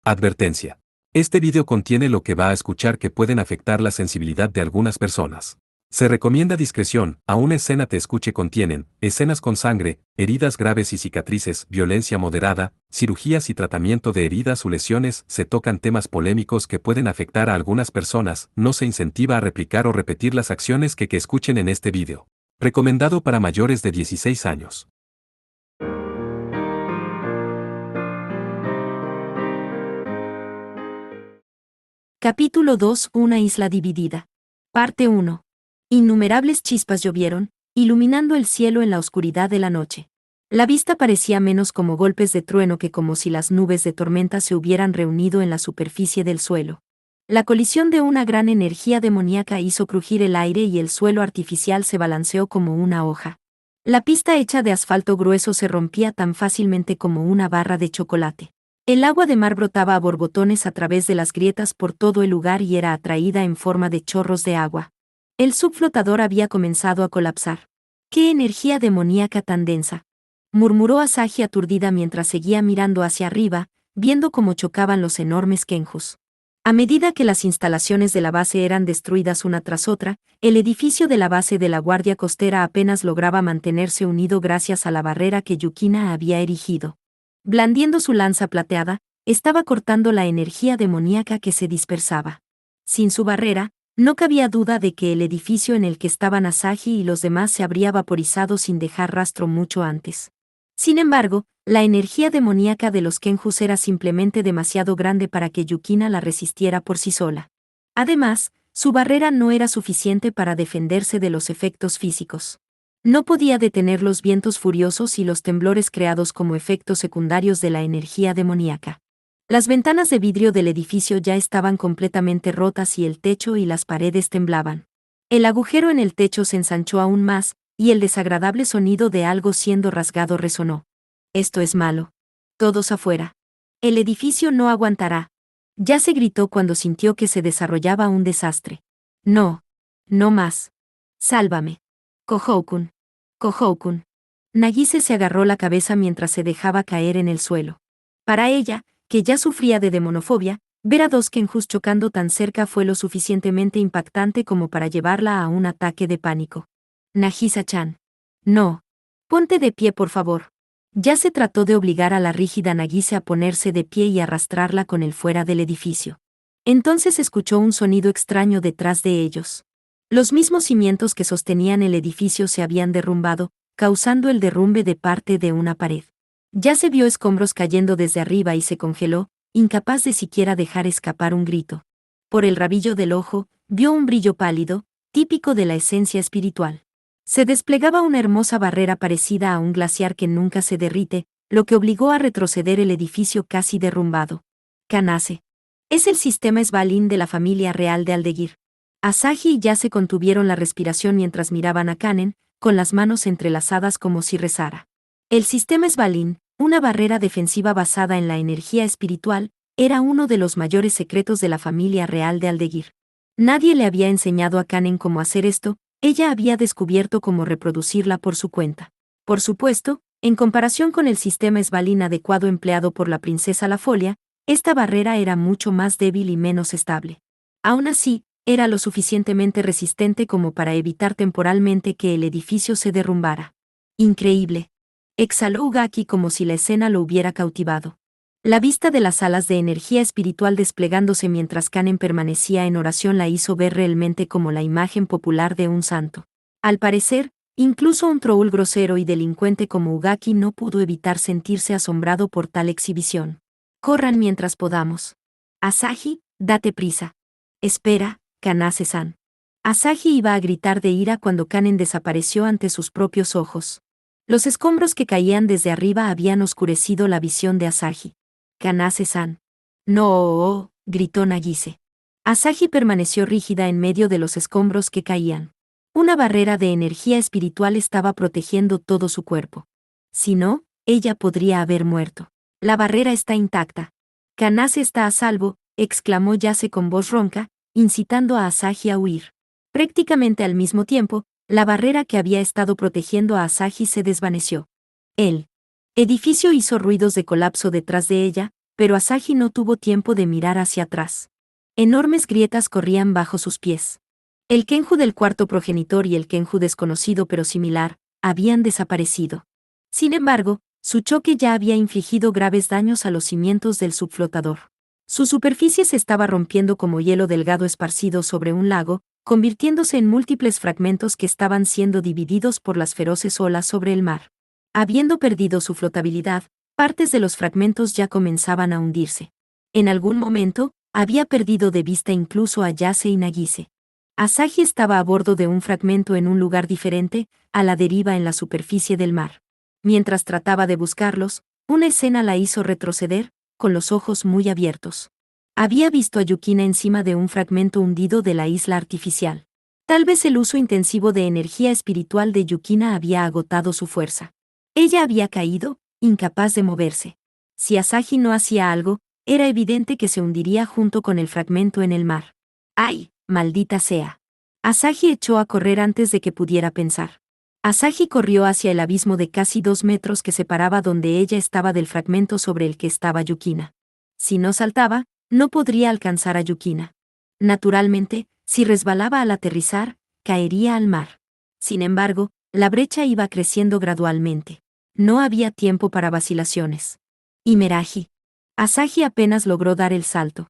Advertencia. Este video contiene lo que va a escuchar que pueden afectar la sensibilidad de algunas personas. Se recomienda discreción, aún escena te escuche contienen, escenas con sangre, heridas graves y cicatrices, violencia moderada, cirugías y tratamiento de heridas o lesiones, se tocan temas polémicos que pueden afectar a algunas personas, no se incentiva a replicar o repetir las acciones que escuchen en este video. Recomendado para mayores de 16 años. Capítulo 2. Una isla dividida. Parte 1. Innumerables chispas llovieron, iluminando el cielo en la oscuridad de la noche. La vista parecía menos como golpes de trueno que como si las nubes de tormenta se hubieran reunido en la superficie del suelo. La colisión de una gran energía demoníaca hizo crujir el aire y el suelo artificial se balanceó como una hoja. La pista hecha de asfalto grueso se rompía tan fácilmente como una barra de chocolate. El agua de mar brotaba a borbotones a través de las grietas por todo el lugar y era atraída en forma de chorros de agua. El subflotador había comenzado a colapsar. ¡Qué energía demoníaca tan densa!, murmuró Asahi aturdida mientras seguía mirando hacia arriba, viendo cómo chocaban los enormes kenjus. A medida que las instalaciones de la base eran destruidas una tras otra, el edificio de la base de la Guardia Costera apenas lograba mantenerse unido gracias a la barrera que Yukina había erigido. Blandiendo su lanza plateada, estaba cortando la energía demoníaca que se dispersaba. Sin su barrera, no cabía duda de que el edificio en el que estaban Asahi y los demás se habría vaporizado sin dejar rastro mucho antes. Sin embargo, la energía demoníaca de los kenjus era simplemente demasiado grande para que Yukina la resistiera por sí sola. Además, su barrera no era suficiente para defenderse de los efectos físicos. No podía detener los vientos furiosos y los temblores creados como efectos secundarios de la energía demoníaca. Las ventanas de vidrio del edificio ya estaban completamente rotas y el techo y las paredes temblaban. El agujero en el techo se ensanchó aún más, y el desagradable sonido de algo siendo rasgado resonó. «Esto es malo. Todos afuera. El edificio no aguantará». Ya se gritó cuando sintió que se desarrollaba un desastre. «No. No más. Sálvame. Kohou-kun. Kohou-kun». Nagise se agarró la cabeza mientras se dejaba caer en el suelo. Para ella, que ya sufría de demonofobia, ver a dos kenjus chocando tan cerca fue lo suficientemente impactante como para llevarla a un ataque de pánico. «Nagisa-chan. No. Ponte de pie, por favor». Ya se trató de obligar a la rígida Nagise a ponerse de pie y arrastrarla con él fuera del edificio. Entonces escuchó un sonido extraño detrás de ellos. Los mismos cimientos que sostenían el edificio se habían derrumbado, causando el derrumbe de parte de una pared. Ya se vio escombros cayendo desde arriba y se congeló, incapaz de siquiera dejar escapar un grito. Por el rabillo del ojo, vio un brillo pálido, típico de la esencia espiritual. Se desplegaba una hermosa barrera parecida a un glaciar que nunca se derrite, lo que obligó a retroceder el edificio casi derrumbado. Kanase. Es el sistema Svalin de la familia real de Aldeguir. Asahi y ya se contuvieron la respiración mientras miraban a Kanen, con las manos entrelazadas como si rezara. El sistema Svalin, una barrera defensiva basada en la energía espiritual, era uno de los mayores secretos de la familia real de Aldeguir. Nadie le había enseñado a Kanen cómo hacer esto, ella había descubierto cómo reproducirla por su cuenta. Por supuesto, en comparación con el sistema Svalin adecuado empleado por la princesa Lafolia, esta barrera era mucho más débil y menos estable. Aún así, era lo suficientemente resistente como para evitar temporalmente que el edificio se derrumbara. Increíble. Exhaló Ugaki como si la escena lo hubiera cautivado. La vista de las alas de energía espiritual desplegándose mientras Kanen permanecía en oración la hizo ver realmente como la imagen popular de un santo. Al parecer, incluso un troll grosero y delincuente como Ugaki no pudo evitar sentirse asombrado por tal exhibición. «Corran mientras podamos. Asahi, date prisa. Espera, Kanase-san». Asahi iba a gritar de ira cuando Kanen desapareció ante sus propios ojos. Los escombros que caían desde arriba habían oscurecido la visión de Asahi. «Kanase-san». «No», gritó Nagise. Asahi permaneció rígida en medio de los escombros que caían. Una barrera de energía espiritual estaba protegiendo todo su cuerpo. Si no, ella podría haber muerto. «La barrera está intacta. Kanase está a salvo», exclamó Yase con voz ronca, incitando a Asahi a huir. Prácticamente al mismo tiempo, la barrera que había estado protegiendo a Asahi se desvaneció. El edificio hizo ruidos de colapso detrás de ella, pero Asahi no tuvo tiempo de mirar hacia atrás. Enormes grietas corrían bajo sus pies. El Kenju del cuarto progenitor y el Kenju desconocido pero similar habían desaparecido. Sin embargo, su choque ya había infligido graves daños a los cimientos del subflotador. Su superficie se estaba rompiendo como hielo delgado esparcido sobre un lago, convirtiéndose en múltiples fragmentos que estaban siendo divididos por las feroces olas sobre el mar. Habiendo perdido su flotabilidad, partes de los fragmentos ya comenzaban a hundirse. En algún momento, había perdido de vista incluso a Yase y Nagise. Asahi estaba a bordo de un fragmento en un lugar diferente, a la deriva en la superficie del mar. Mientras trataba de buscarlos, una escena la hizo retroceder, con los ojos muy abiertos. Había visto a Yukina encima de un fragmento hundido de la isla artificial. Tal vez el uso intensivo de energía espiritual de Yukina había agotado su fuerza. Ella había caído, incapaz de moverse. Si Asahi no hacía algo, era evidente que se hundiría junto con el fragmento en el mar. ¡Ay, maldita sea! Asahi echó a correr antes de que pudiera pensar. Asahi corrió hacia el abismo de casi 2 metros que separaba donde ella estaba del fragmento sobre el que estaba Yukina. Si no saltaba, no podría alcanzar a Yukina. Naturalmente, si resbalaba al aterrizar, caería al mar. Sin embargo, la brecha iba creciendo gradualmente. No había tiempo para vacilaciones. Imeraji. Asahi apenas logró dar el salto.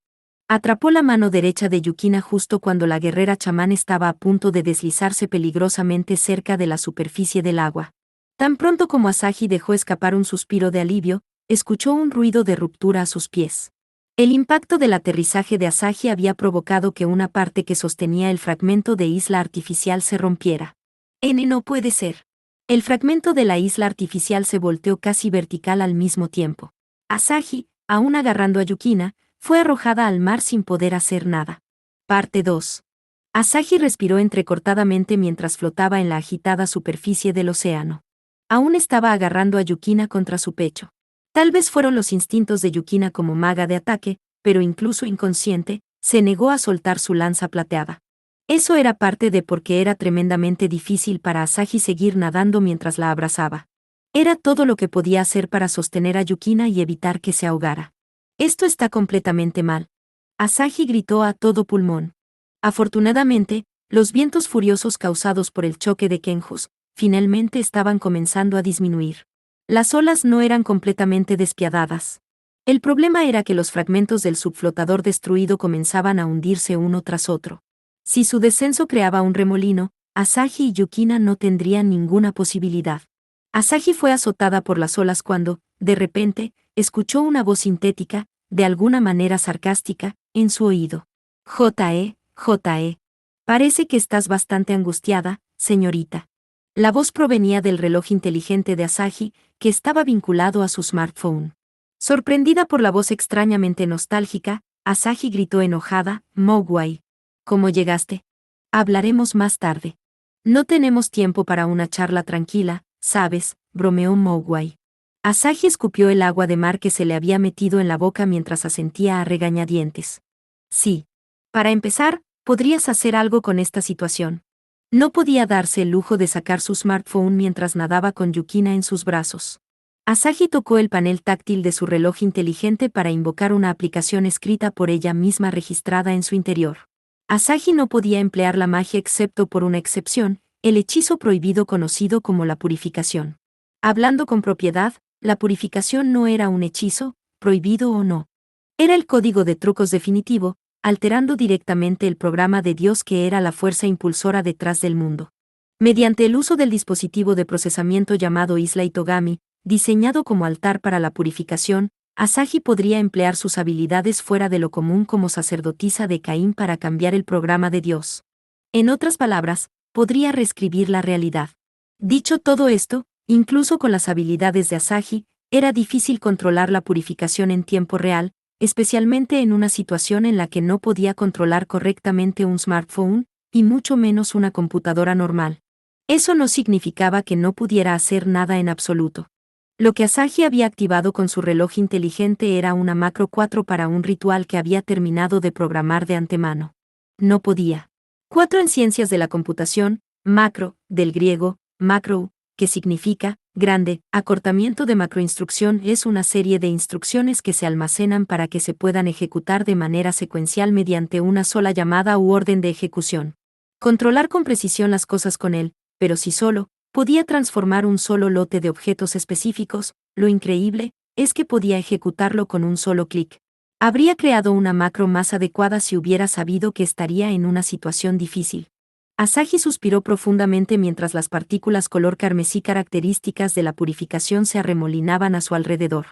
Atrapó la mano derecha de Yukina justo cuando la guerrera chamán estaba a punto de deslizarse peligrosamente cerca de la superficie del agua. Tan pronto como Asahi dejó escapar un suspiro de alivio, escuchó un ruido de ruptura a sus pies. El impacto del aterrizaje de Asahi había provocado que una parte que sostenía el fragmento de isla artificial se rompiera. No puede ser. El fragmento de la isla artificial se volteó casi vertical al mismo tiempo. Asahi, aún agarrando a Yukina, fue arrojada al mar sin poder hacer nada. Parte 2. Asahi respiró entrecortadamente mientras flotaba en la agitada superficie del océano. Aún estaba agarrando a Yukina contra su pecho. Tal vez fueron los instintos de Yukina como maga de ataque, pero incluso inconsciente, se negó a soltar su lanza plateada. Eso era parte de por qué era tremendamente difícil para Asahi seguir nadando mientras la abrazaba. Era todo lo que podía hacer para sostener a Yukina y evitar que se ahogara. Esto está completamente mal. Asahi gritó a todo pulmón. Afortunadamente, los vientos furiosos causados por el choque de Kenjus, finalmente estaban comenzando a disminuir. Las olas no eran completamente despiadadas. El problema era que los fragmentos del subflotador destruido comenzaban a hundirse uno tras otro. Si su descenso creaba un remolino, Asahi y Yukina no tendrían ninguna posibilidad. Asahi fue azotada por las olas cuando, de repente, escuchó una voz sintética, de alguna manera sarcástica, en su oído. J.E. Parece que estás bastante angustiada, señorita. La voz provenía del reloj inteligente de Asahi, que estaba vinculado a su smartphone. Sorprendida por la voz extrañamente nostálgica, Asahi gritó enojada, Mogwai. ¿Cómo llegaste? Hablaremos más tarde. No tenemos tiempo para una charla tranquila, ¿sabes?, bromeó Mogwai. Asahi escupió el agua de mar que se le había metido en la boca mientras asentía a regañadientes. Sí. Para empezar, podrías hacer algo con esta situación. No podía darse el lujo de sacar su smartphone mientras nadaba con Yukina en sus brazos. Asahi tocó el panel táctil de su reloj inteligente para invocar una aplicación escrita por ella misma registrada en su interior. Asahi no podía emplear la magia excepto por una excepción, el hechizo prohibido conocido como la purificación. Hablando con propiedad, la purificación no era un hechizo, prohibido o no. Era el código de trucos definitivo, alterando directamente el programa de Dios que era la fuerza impulsora detrás del mundo. Mediante el uso del dispositivo de procesamiento llamado Isla Itogami, diseñado como altar para la purificación, Asahi podría emplear sus habilidades fuera de lo común como sacerdotisa de Caín para cambiar el programa de Dios. En otras palabras, podría reescribir la realidad. Dicho todo esto, incluso con las habilidades de Asahi, era difícil controlar la purificación en tiempo real, especialmente en una situación en la que no podía controlar correctamente un smartphone, y mucho menos una computadora normal. Eso no significaba que no pudiera hacer nada en absoluto. Lo que Asahi había activado con su reloj inteligente era una macro 4 para un ritual que había terminado de programar de antemano. No podía. 4 en ciencias de la computación, macro, del griego, macro, que significa grande, acortamiento de macroinstrucción es una serie de instrucciones que se almacenan para que se puedan ejecutar de manera secuencial mediante una sola llamada u orden de ejecución. Controlar con precisión las cosas con él, pero si solo, podía transformar un solo lote de objetos específicos, lo increíble es que podía ejecutarlo con un solo clic. Habría creado una macro más adecuada si hubiera sabido que estaría en una situación difícil. Asahi suspiró profundamente mientras las partículas color carmesí características de la purificación se arremolinaban a su alrededor.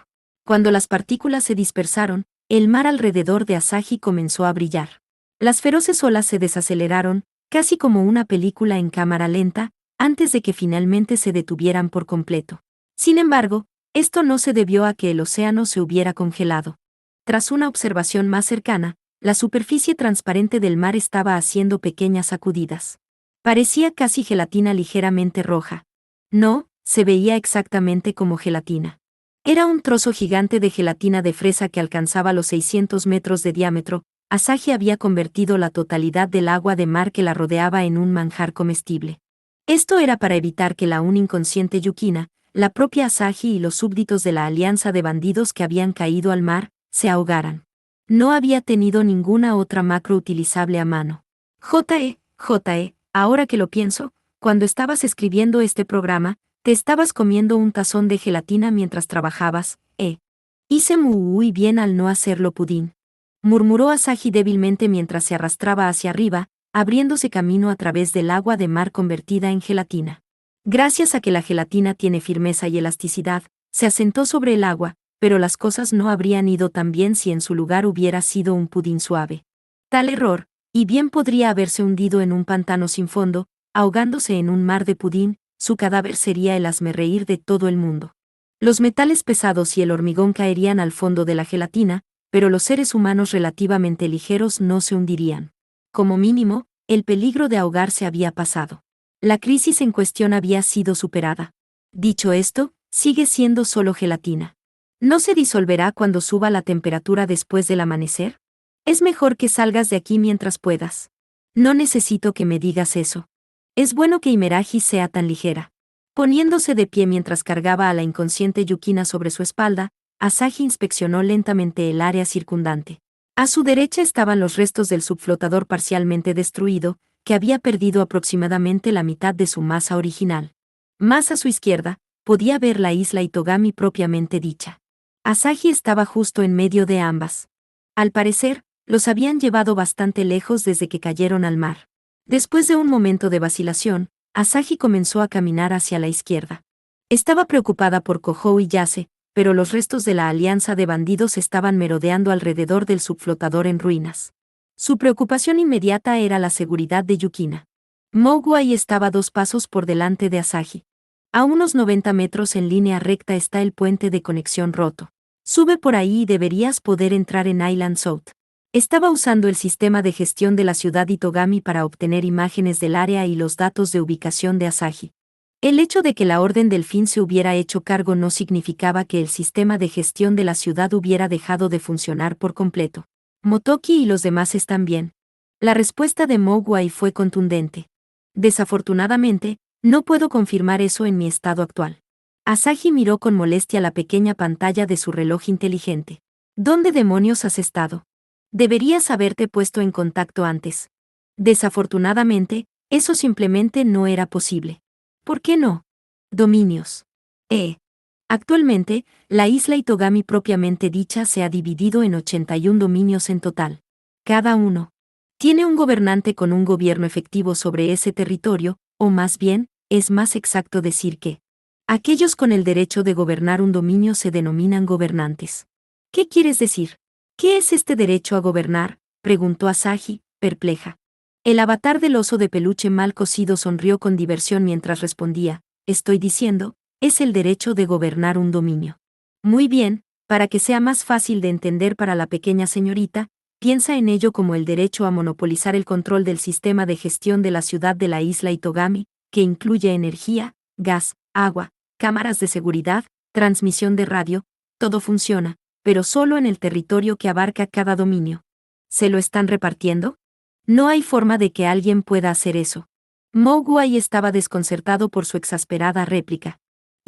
Cuando las partículas se dispersaron, el mar alrededor de Asahi comenzó a brillar. Las feroces olas se desaceleraron, casi como una película en cámara lenta, antes de que finalmente se detuvieran por completo. Sin embargo, esto no se debió a que el océano se hubiera congelado. Tras una observación más cercana, la superficie transparente del mar estaba haciendo pequeñas sacudidas. Parecía casi gelatina ligeramente roja. No, se veía exactamente como gelatina. Era un trozo gigante de gelatina de fresa que alcanzaba los 600 metros de diámetro. Asahi había convertido la totalidad del agua de mar que la rodeaba en un manjar comestible. Esto era para evitar que la aún inconsciente Yukina, la propia Asahi y los súbditos de la alianza de bandidos que habían caído al mar, se ahogaran. No había tenido ninguna otra macro utilizable a mano. J.E., ahora que lo pienso, cuando estabas escribiendo este programa, te estabas comiendo un tazón de gelatina mientras trabajabas, Hice muy bien al no hacerlo pudín. Murmuró Asahi débilmente mientras se arrastraba hacia arriba, abriéndose camino a través del agua de mar convertida en gelatina. Gracias a que la gelatina tiene firmeza y elasticidad, se asentó sobre el agua, pero las cosas no habrían ido tan bien si en su lugar hubiera sido un pudín suave. Tal error, y bien podría haberse hundido en un pantano sin fondo, ahogándose en un mar de pudín, su cadáver sería el hazmerreír de todo el mundo. Los metales pesados y el hormigón caerían al fondo de la gelatina, pero los seres humanos relativamente ligeros no se hundirían. Como mínimo, el peligro de ahogarse había pasado. La crisis en cuestión había sido superada. Dicho esto, sigue siendo solo gelatina. ¿No se disolverá cuando suba la temperatura después del amanecer? Es mejor que salgas de aquí mientras puedas. No necesito que me digas eso. Es bueno que Imeraji sea tan ligera. Poniéndose de pie mientras cargaba a la inconsciente Yukina sobre su espalda, Asahi inspeccionó lentamente el área circundante. A su derecha estaban los restos del subflotador parcialmente destruido, que había perdido aproximadamente la mitad de su masa original. Más a su izquierda, podía ver la isla Itogami propiamente dicha. Asahi estaba justo en medio de ambas. Al parecer, los habían llevado bastante lejos desde que cayeron al mar. Después de un momento de vacilación, Asahi comenzó a caminar hacia la izquierda. Estaba preocupada por Kohou y Yase, pero los restos de la alianza de bandidos estaban merodeando alrededor del subflotador en ruinas. Su preocupación inmediata era la seguridad de Yukina. Mogwai estaba 2 pasos por delante de Asahi. A unos 90 metros en línea recta está el puente de conexión roto. Sube por ahí y deberías poder entrar en Island South. Estaba usando el sistema de gestión de la ciudad Itogami para obtener imágenes del área y los datos de ubicación de Asahi. El hecho de que la Orden del Fin se hubiera hecho cargo no significaba que el sistema de gestión de la ciudad hubiera dejado de funcionar por completo. Motoki y los demás están bien. La respuesta de Mogwai fue contundente. Desafortunadamente, no puedo confirmar eso en mi estado actual. Asahi miró con molestia la pequeña pantalla de su reloj inteligente. ¿Dónde demonios has estado? Deberías haberte puesto en contacto antes. Desafortunadamente, eso simplemente no era posible. ¿Por qué no? Dominios. Actualmente, la isla Itogami propiamente dicha se ha dividido en 81 dominios en total. Cada uno tiene un gobernante con un gobierno efectivo sobre ese territorio, o más bien, es más exacto decir que aquellos con el derecho de gobernar un dominio se denominan gobernantes. ¿Qué quieres decir? ¿Qué es este derecho a gobernar?, preguntó Asahi, perpleja. El avatar del oso de peluche mal cocido sonrió con diversión mientras respondía, estoy diciendo, es el derecho de gobernar un dominio. Muy bien, para que sea más fácil de entender para la pequeña señorita, piensa en ello como el derecho a monopolizar el control del sistema de gestión de la ciudad de la isla Itogami, que incluye energía, gas, agua, cámaras de seguridad, transmisión de radio, todo funciona, pero solo en el territorio que abarca cada dominio. ¿Se lo están repartiendo? No hay forma de que alguien pueda hacer eso. Mogwai estaba desconcertado por su exasperada réplica.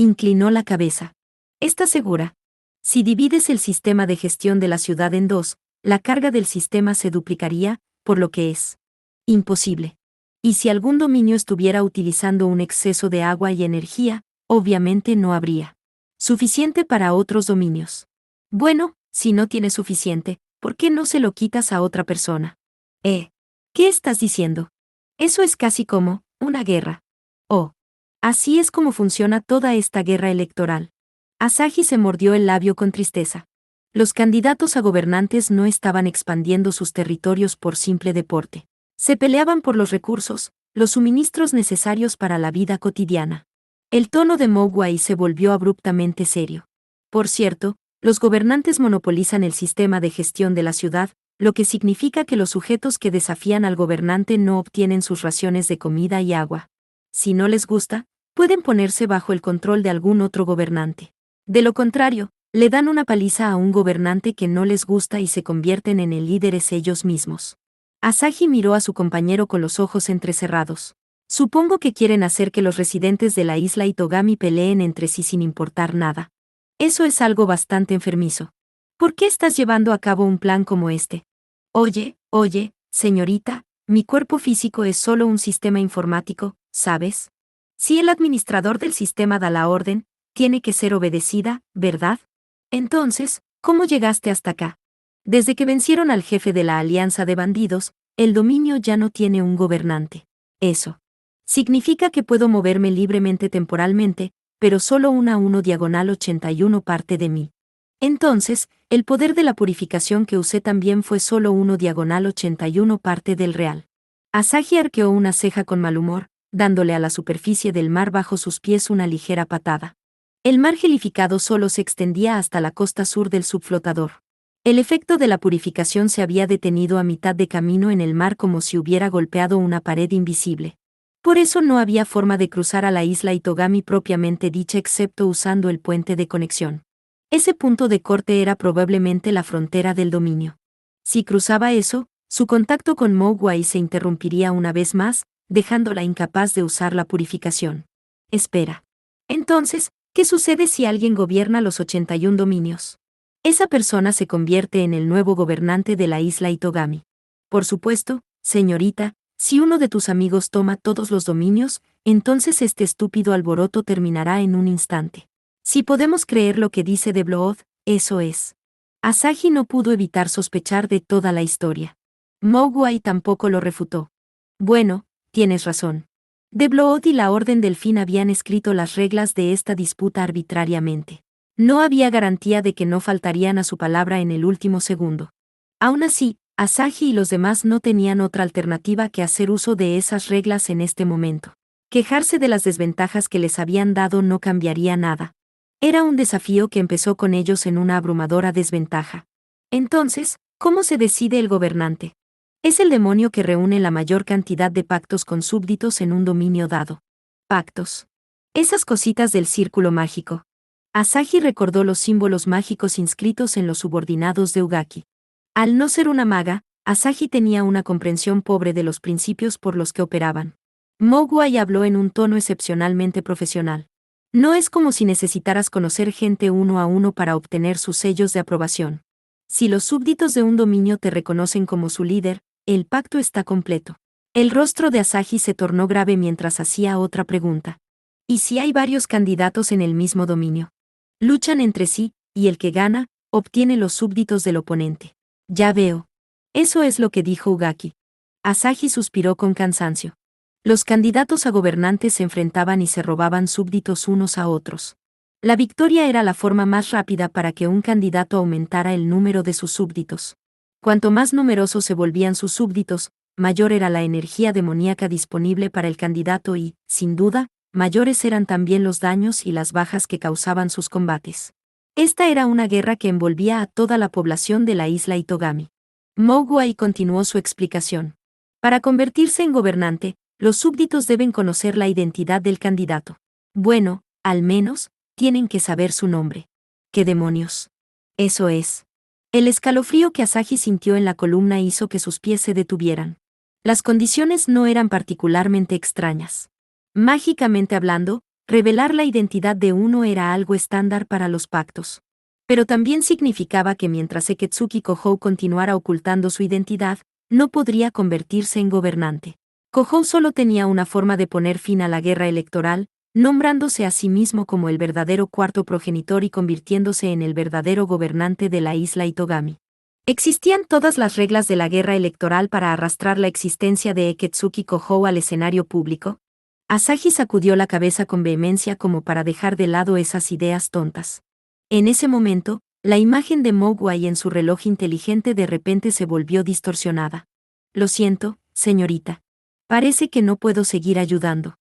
Inclinó la cabeza. ¿Estás segura? Si divides el sistema de gestión de la ciudad en dos, la carga del sistema se duplicaría, por lo que es imposible. Y si algún dominio estuviera utilizando un exceso de agua y energía, obviamente no habría suficiente para otros dominios. Bueno, si no tienes suficiente, ¿por qué no se lo quitas a otra persona? ¿Qué estás diciendo? Eso es casi como una guerra. Oh. Así es como funciona toda esta guerra electoral. Asahi se mordió el labio con tristeza. Los candidatos a gobernantes no estaban expandiendo sus territorios por simple deporte. Se peleaban por los recursos, los suministros necesarios para la vida cotidiana. El tono de Mogwai se volvió abruptamente serio. Por cierto, los gobernantes monopolizan el sistema de gestión de la ciudad, lo que significa que los sujetos que desafían al gobernante no obtienen sus raciones de comida y agua. Si no les gusta, pueden ponerse bajo el control de algún otro gobernante. De lo contrario, le dan una paliza a un gobernante que no les gusta y se convierten en el líderes ellos mismos. Asahi miró a su compañero con los ojos entrecerrados. Supongo que quieren hacer que los residentes de la isla Itogami peleen entre sí sin importar nada. Eso es algo bastante enfermizo. ¿Por qué estás llevando a cabo un plan como este? Oye, señorita, mi cuerpo físico es solo un sistema informático, ¿sabes? Si el administrador del sistema da la orden, tiene que ser obedecida, ¿verdad? Entonces, ¿cómo llegaste hasta acá? Desde que vencieron al jefe de la alianza de bandidos, el dominio ya no tiene un gobernante. Eso significa que puedo moverme libremente temporalmente, pero solo 1/1 parte de mí. Entonces, el poder de la purificación que usé también fue solo 1/81 parte del real. Asahi arqueó una ceja con mal humor, dándole a la superficie del mar bajo sus pies una ligera patada. El mar gelificado solo se extendía hasta la costa sur del subflotador. El efecto de la purificación se había detenido a mitad de camino en el mar como si hubiera golpeado una pared invisible. Por eso no había forma de cruzar a la isla Itogami propiamente dicha excepto usando el puente de conexión. Ese punto de corte era probablemente la frontera del dominio. Si cruzaba eso, su contacto con Mogwai se interrumpiría una vez más, dejándola incapaz de usar la purificación. Espera. Entonces, ¿qué sucede si alguien gobierna los 81 dominios? Esa persona se convierte en el nuevo gobernante de la isla Itogami. Por supuesto, señorita, si uno de tus amigos toma todos los dominios, entonces este estúpido alboroto terminará en un instante. Si podemos creer lo que dice de Blood, eso es. Asahi no pudo evitar sospechar de toda la historia. Mogwai tampoco lo refutó. Bueno, tienes razón. De Blood y la Orden del Fin habían escrito las reglas de esta disputa arbitrariamente. No había garantía de que no faltarían a su palabra en el último segundo. Aún así, Asahi y los demás no tenían otra alternativa que hacer uso de esas reglas en este momento. Quejarse de las desventajas que les habían dado no cambiaría nada. Era un desafío que empezó con ellos en una abrumadora desventaja. Entonces, ¿cómo se decide el gobernante? Es el demonio que reúne la mayor cantidad de pactos con súbditos en un dominio dado. Pactos. Esas cositas del círculo mágico. Asahi recordó los símbolos mágicos inscritos en los subordinados de Ugaki. Al no ser una maga, Asahi tenía una comprensión pobre de los principios por los que operaban. Mogwai habló en un tono excepcionalmente profesional. No es como si necesitaras conocer gente uno a uno para obtener sus sellos de aprobación. Si los súbditos de un dominio te reconocen como su líder, el pacto está completo. El rostro de Asahi se tornó grave mientras hacía otra pregunta. ¿Y si hay varios candidatos en el mismo dominio? Luchan entre sí, y el que gana, obtiene los súbditos del oponente. Ya veo. Eso es lo que dijo Ugaki. Asahi suspiró con cansancio. Los candidatos a gobernantes se enfrentaban y se robaban súbditos unos a otros. La victoria era la forma más rápida para que un candidato aumentara el número de sus súbditos. Cuanto más numerosos se volvían sus súbditos, mayor era la energía demoníaca disponible para el candidato y, sin duda, mayores eran también los daños y las bajas que causaban sus combates. Esta era una guerra que envolvía a toda la población de la isla Itogami. Mogwai continuó su explicación. Para convertirse en gobernante, los súbditos deben conocer la identidad del candidato. Bueno, al menos, tienen que saber su nombre. ¿Qué demonios? Eso es. El escalofrío que Asahi sintió en la columna hizo que sus pies se detuvieran. Las condiciones no eran particularmente extrañas. Mágicamente hablando, Revelar la identidad de uno era algo estándar para los pactos. Pero también significaba que mientras Seketsuki Kohou continuara ocultando su identidad, no podría convertirse en gobernante. Kohou solo tenía una forma de poner fin a la guerra electoral, nombrándose a sí mismo como el verdadero cuarto progenitor y convirtiéndose en el verdadero gobernante de la isla Itogami. Existían todas las reglas de la guerra electoral para arrastrar la existencia de Eketsuki Kohou al escenario público. Asahi sacudió la cabeza con vehemencia como para dejar de lado esas ideas tontas. En ese momento, la imagen de Mogwai en su reloj inteligente de repente se volvió distorsionada. Lo siento, señorita. Parece que no puedo seguir ayudando.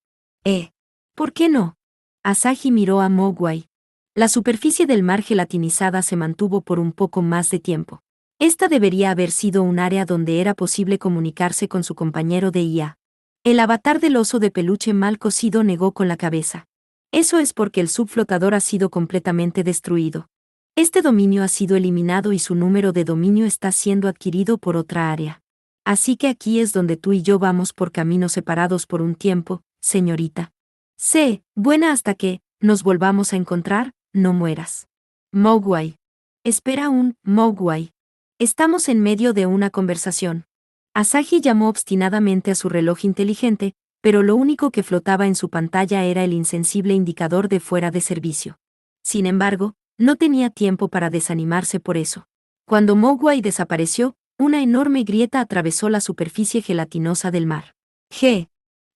¿Por qué no? Asahi miró a Mogwai. La superficie del mar gelatinizada se mantuvo por un poco más de tiempo. Esta debería haber sido un área donde era posible comunicarse con su compañero de IA. El avatar del oso de peluche mal cocido negó con la cabeza. Eso es porque el subflotador ha sido completamente destruido. Este dominio ha sido eliminado y su número de dominio está siendo adquirido por otra área. Así que aquí es donde tú y yo vamos por caminos separados por un tiempo, señorita. Sé, buena hasta que nos volvamos a encontrar, no mueras. Mogwai. Espera Mogwai. Estamos en medio de una conversación. Asahi llamó obstinadamente a su reloj inteligente, pero lo único que flotaba en su pantalla era el insensible indicador de fuera de servicio. Sin embargo, no tenía tiempo para desanimarse por eso. Cuando Mogwai desapareció, una enorme grieta atravesó la superficie gelatinosa del mar.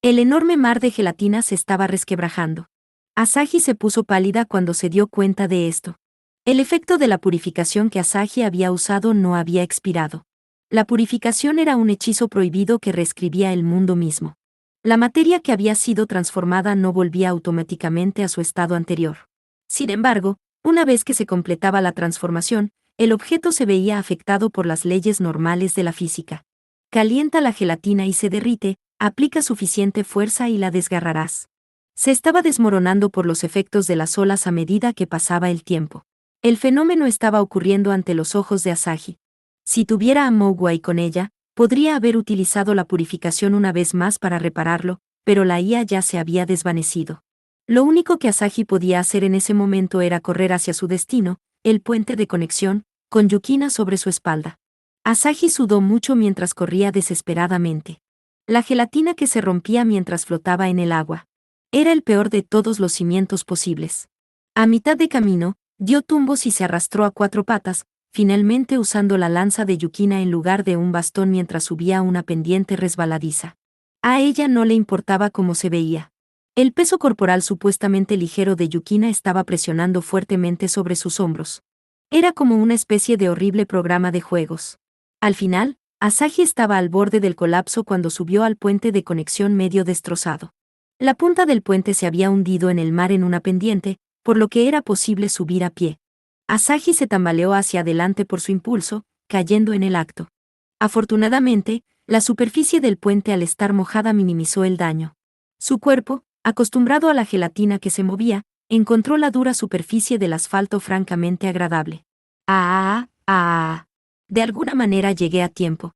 El enorme mar de gelatina se estaba resquebrajando. Asahi se puso pálida cuando se dio cuenta de esto. El efecto de la purificación que Asahi había usado no había expirado. La purificación era un hechizo prohibido que reescribía el mundo mismo. La materia que había sido transformada no volvía automáticamente a su estado anterior. Sin embargo, una vez que se completaba la transformación, el objeto se veía afectado por las leyes normales de la física. Calienta la gelatina y se derrite, aplica suficiente fuerza y la desgarrarás. Se estaba desmoronando por los efectos de las olas a medida que pasaba el tiempo. El fenómeno estaba ocurriendo ante los ojos de Asahi. Si tuviera a Mogwai con ella, podría haber utilizado la purificación una vez más para repararlo, pero la IA ya se había desvanecido. Lo único que Asahi podía hacer en ese momento era correr hacia su destino, el puente de conexión, con Yukina sobre su espalda. Asahi sudó mucho mientras corría desesperadamente. La gelatina que se rompía mientras flotaba en el agua. Era el peor de todos los cimientos posibles. A mitad de camino, dio tumbos y se arrastró a cuatro patas, finalmente usando la lanza de Yukina en lugar de un bastón mientras subía una pendiente resbaladiza. A ella no le importaba cómo se veía. El peso corporal supuestamente ligero de Yukina estaba presionando fuertemente sobre sus hombros. Era como una especie de horrible programa de juegos. Al final, Asahi estaba al borde del colapso cuando subió al puente de conexión medio destrozado. La punta del puente se había hundido en el mar en una pendiente, por lo que era posible subir a pie. Asahi se tambaleó hacia adelante por su impulso, cayendo en el acto. Afortunadamente, la superficie del puente al estar mojada minimizó el daño. Su cuerpo, acostumbrado a la gelatina que se movía, encontró la dura superficie del asfalto francamente agradable. De alguna manera llegué a tiempo.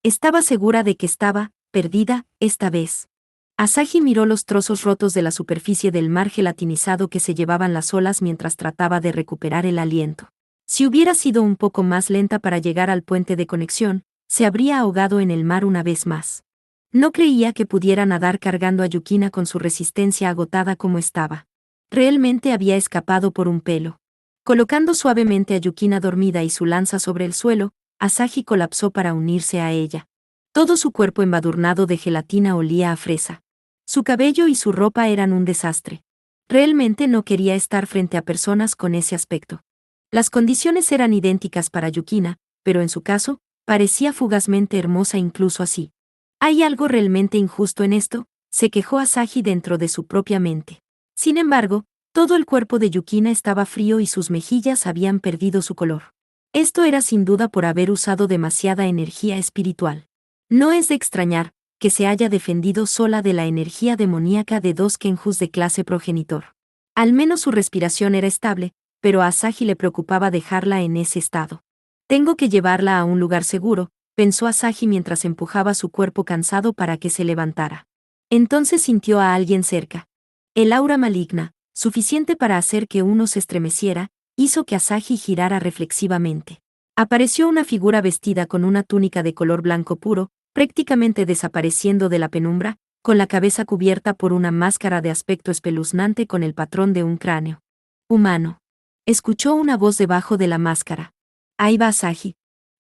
Estaba segura de que estaba perdida, esta vez. Asahi miró los trozos rotos de la superficie del mar gelatinizado que se llevaban las olas mientras trataba de recuperar el aliento. Si hubiera sido un poco más lenta para llegar al puente de conexión, se habría ahogado en el mar una vez más. No creía que pudiera nadar cargando a Yukina con su resistencia agotada como estaba. Realmente había escapado por un pelo. Colocando suavemente a Yukina dormida y su lanza sobre el suelo, Asahi colapsó para unirse a ella. Todo su cuerpo embadurnado de gelatina olía a fresa. Su cabello y su ropa eran un desastre. Realmente no quería estar frente a personas con ese aspecto. Las condiciones eran idénticas para Yukina, pero en su caso, parecía fugazmente hermosa incluso así. ¿Hay algo realmente injusto en esto?, se quejó Asahi dentro de su propia mente. Sin embargo, todo el cuerpo de Yukina estaba frío y sus mejillas habían perdido su color. Esto era sin duda por haber usado demasiada energía espiritual. No es de extrañar que se haya defendido sola de la energía demoníaca de dos Kenjus de clase progenitor. Al menos su respiración era estable, pero a Asahi le preocupaba dejarla en ese estado. Tengo que llevarla a un lugar seguro, pensó Asahi mientras empujaba su cuerpo cansado para que se levantara. Entonces sintió a alguien cerca. El aura maligna, suficiente para hacer que uno se estremeciera, hizo que Asahi girara reflexivamente. Apareció una figura vestida con una túnica de color blanco puro, prácticamente desapareciendo de la penumbra, con la cabeza cubierta por una máscara de aspecto espeluznante con el patrón de un cráneo humano. Escuchó una voz debajo de la máscara. Ahí va Asahi.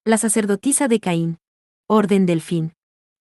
La sacerdotisa de Caín. Orden Delfín.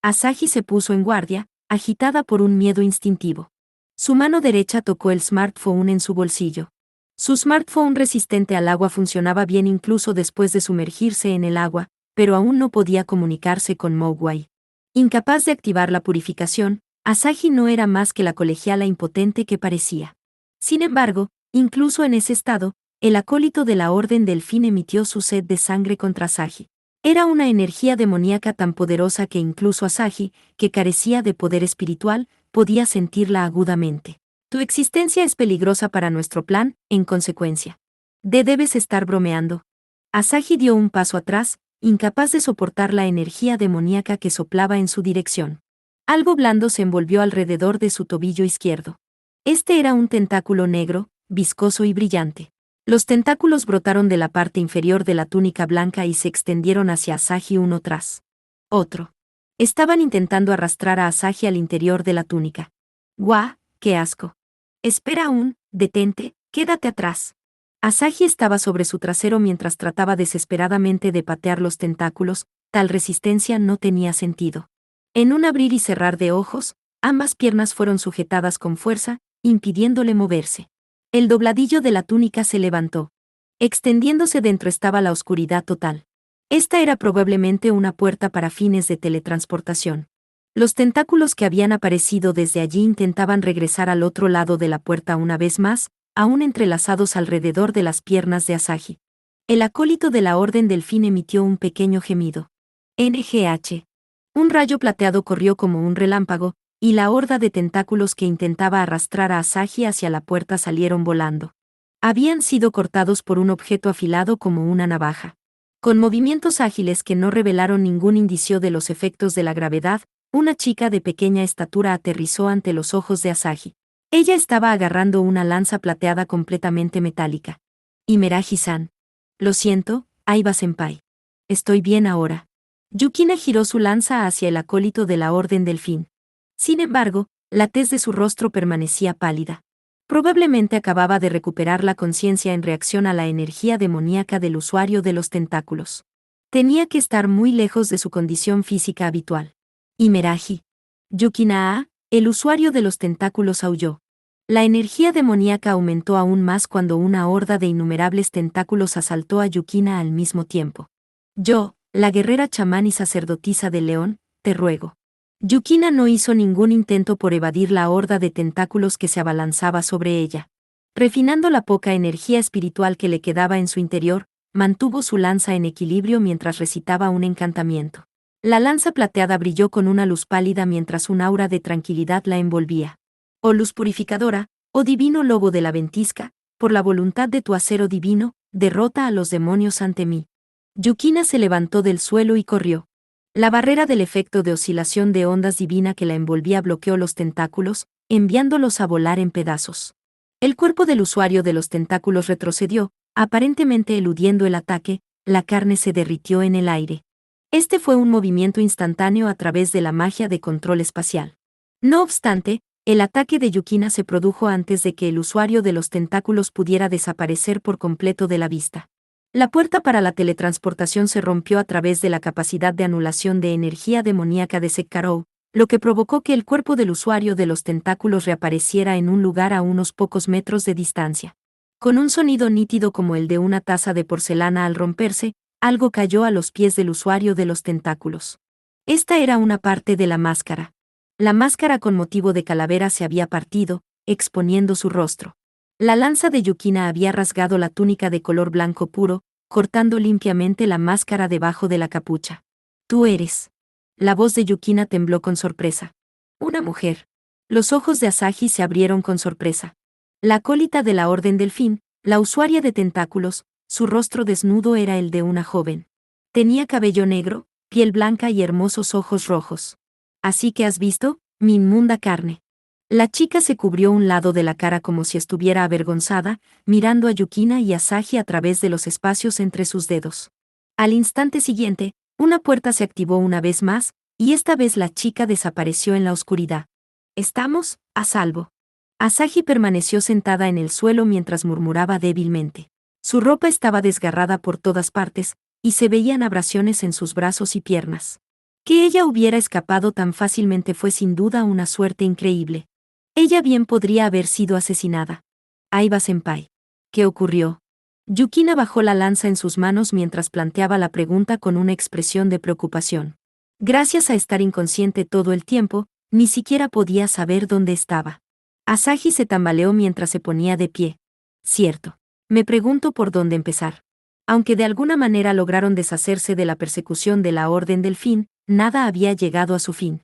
Asahi se puso en guardia, agitada por un miedo instintivo. Su mano derecha tocó el smartphone en su bolsillo. Su smartphone resistente al agua funcionaba bien incluso después de sumergirse en el agua, pero aún no podía comunicarse con Mowgli. Incapaz de activar la purificación, Asahi no era más que la colegiala impotente que parecía. Sin embargo, incluso en ese estado, el acólito de la Orden Delfín emitió su sed de sangre contra Asahi. Era una energía demoníaca tan poderosa que incluso Asahi, que carecía de poder espiritual, podía sentirla agudamente. Tu existencia es peligrosa para nuestro plan, en consecuencia. Debes estar bromeando. Asahi dio un paso atrás, incapaz de soportar la energía demoníaca que soplaba en su dirección. Algo blando se envolvió alrededor de su tobillo izquierdo. Este era un tentáculo negro, viscoso y brillante. Los tentáculos brotaron de la parte inferior de la túnica blanca y se extendieron hacia Asahi uno tras otro. Estaban intentando arrastrar a Asahi al interior de la túnica. ¡Guau! ¡Qué asco! Espera aún, detente, quédate atrás. Asahi estaba sobre su trasero mientras trataba desesperadamente de patear los tentáculos, tal resistencia no tenía sentido. En un abrir y cerrar de ojos, ambas piernas fueron sujetadas con fuerza, impidiéndole moverse. El dobladillo de la túnica se levantó. Extendiéndose dentro estaba la oscuridad total. Esta era probablemente una puerta para fines de teletransportación. Los tentáculos que habían aparecido desde allí intentaban regresar al otro lado de la puerta una vez más, aún entrelazados alrededor de las piernas de Asahi. El acólito de la Orden Delfín emitió un pequeño gemido. NGH. Un rayo plateado corrió como un relámpago, y la horda de tentáculos que intentaba arrastrar a Asahi hacia la puerta salieron volando. Habían sido cortados por un objeto afilado como una navaja. Con movimientos ágiles que no revelaron ningún indicio de los efectos de la gravedad, una chica de pequeña estatura aterrizó ante los ojos de Asahi. Ella estaba agarrando una lanza plateada completamente metálica. Imeraji-san. Lo siento, Aiba-senpai. Estoy bien ahora. Yukina giró su lanza hacia el acólito de la Orden Delfín. Sin embargo, la tez de su rostro permanecía pálida. Probablemente acababa de recuperar la conciencia en reacción a la energía demoníaca del usuario de los tentáculos. Tenía que estar muy lejos de su condición física habitual. Imeraji. Yukina, el usuario de los tentáculos aulló. La energía demoníaca aumentó aún más cuando una horda de innumerables tentáculos asaltó a Yukina al mismo tiempo. Yo, la guerrera chamán y sacerdotisa del león, te ruego. Yukina no hizo ningún intento por evadir la horda de tentáculos que se abalanzaba sobre ella. Refinando la poca energía espiritual que le quedaba en su interior, mantuvo su lanza en equilibrio mientras recitaba un encantamiento. La lanza plateada brilló con una luz pálida mientras un aura de tranquilidad la envolvía. Oh luz purificadora, oh divino lobo de la ventisca, por la voluntad de tu acero divino, derrota a los demonios ante mí. Yukina se levantó del suelo y corrió. La barrera del efecto de oscilación de ondas divina que la envolvía bloqueó los tentáculos, enviándolos a volar en pedazos. El cuerpo del usuario de los tentáculos retrocedió, aparentemente eludiendo el ataque, la carne se derritió en el aire. Este fue un movimiento instantáneo a través de la magia de control espacial. No obstante, el ataque de Yukina se produjo antes de que el usuario de los tentáculos pudiera desaparecer por completo de la vista. La puerta para la teletransportación se rompió a través de la capacidad de anulación de energía demoníaca de Sekkarou, lo que provocó que el cuerpo del usuario de los tentáculos reapareciera en un lugar a unos pocos metros de distancia. Con un sonido nítido como el de una taza de porcelana al romperse, algo cayó a los pies del usuario de los tentáculos. Esta era una parte de la máscara. La máscara con motivo de calavera se había partido, exponiendo su rostro. La lanza de Yukina había rasgado la túnica de color blanco puro, cortando limpiamente la máscara debajo de la capucha. Tú eres. La voz de Yukina tembló con sorpresa. Una mujer. Los ojos de Asahi se abrieron con sorpresa. La acólita de la Orden Delfín, la usuaria de tentáculos, su rostro desnudo era el de una joven. Tenía cabello negro, piel blanca y hermosos ojos rojos. Así que has visto, mi inmunda carne. La chica se cubrió un lado de la cara como si estuviera avergonzada, mirando a Yukina y Asahi a través de los espacios entre sus dedos. Al instante siguiente, una puerta se activó una vez más, y esta vez la chica desapareció en la oscuridad. «Estamos a salvo». Asahi permaneció sentada en el suelo mientras murmuraba débilmente. Su ropa estaba desgarrada por todas partes, y se veían abrasiones en sus brazos y piernas. Que ella hubiera escapado tan fácilmente fue sin duda una suerte increíble. Ella bien podría haber sido asesinada. Aiba-senpai. ¿Qué ocurrió? Yukina bajó la lanza en sus manos mientras planteaba la pregunta con una expresión de preocupación. Gracias a estar inconsciente todo el tiempo, ni siquiera podía saber dónde estaba. Asahi se tambaleó mientras se ponía de pie. Cierto. Me pregunto por dónde empezar. Aunque de alguna manera lograron deshacerse de la persecución de la Orden del Fin, nada había llegado a su fin.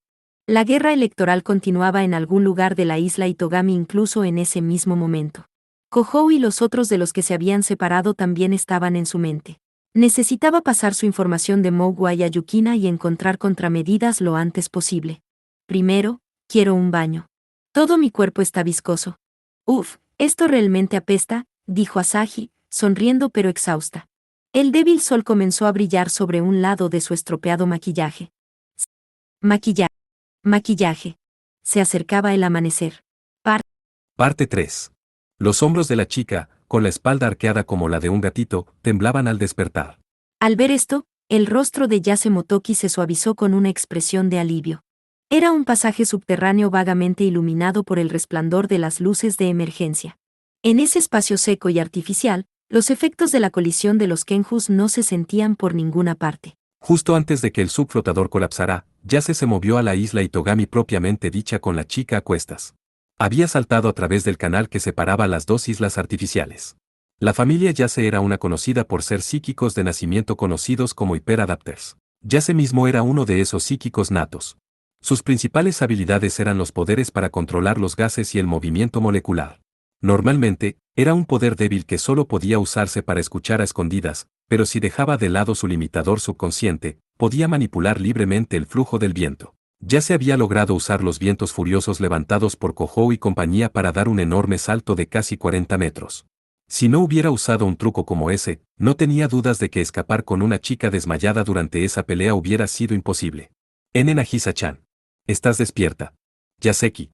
La guerra electoral continuaba en algún lugar de la isla Itogami incluso en ese mismo momento. Kohou y los otros de los que se habían separado también estaban en su mente. Necesitaba pasar su información de Mogwai a Yukina y encontrar contramedidas lo antes posible. Primero, quiero un baño. Todo mi cuerpo está viscoso. Uf, esto realmente apesta, dijo Asahi, sonriendo pero exhausta. El débil sol comenzó a brillar sobre un lado de su estropeado maquillaje. Maquillaje. Maquillaje. Se acercaba el amanecer. Parte 3. Los hombros de la chica, con la espalda arqueada como la de un gatito, temblaban al despertar. Al ver esto, el rostro de Yase Motoki se suavizó con una expresión de alivio. Era un pasaje subterráneo vagamente iluminado por el resplandor de las luces de emergencia. En ese espacio seco y artificial, los efectos de la colisión de los Kenjus no se sentían por ninguna parte. Justo antes de que el subflotador colapsara, Yase se movió a la isla Itogami propiamente dicha con la chica a cuestas. Había saltado a través del canal que separaba las dos islas artificiales. La familia Yase era una conocida por ser psíquicos de nacimiento conocidos como Hyperadapters. Yase mismo era uno de esos psíquicos natos. Sus principales habilidades eran los poderes para controlar los gases y el movimiento molecular. Normalmente, era un poder débil que solo podía usarse para escuchar a escondidas, pero si dejaba de lado su limitador subconsciente, podía manipular libremente el flujo del viento. Ya se había logrado usar los vientos furiosos levantados por Kohou y compañía para dar un enorme salto de casi 40 metros. Si no hubiera usado un truco como ese, no tenía dudas de que escapar con una chica desmayada durante esa pelea hubiera sido imposible. Nagisa-chan. ¿Estás despierta? Yaseki.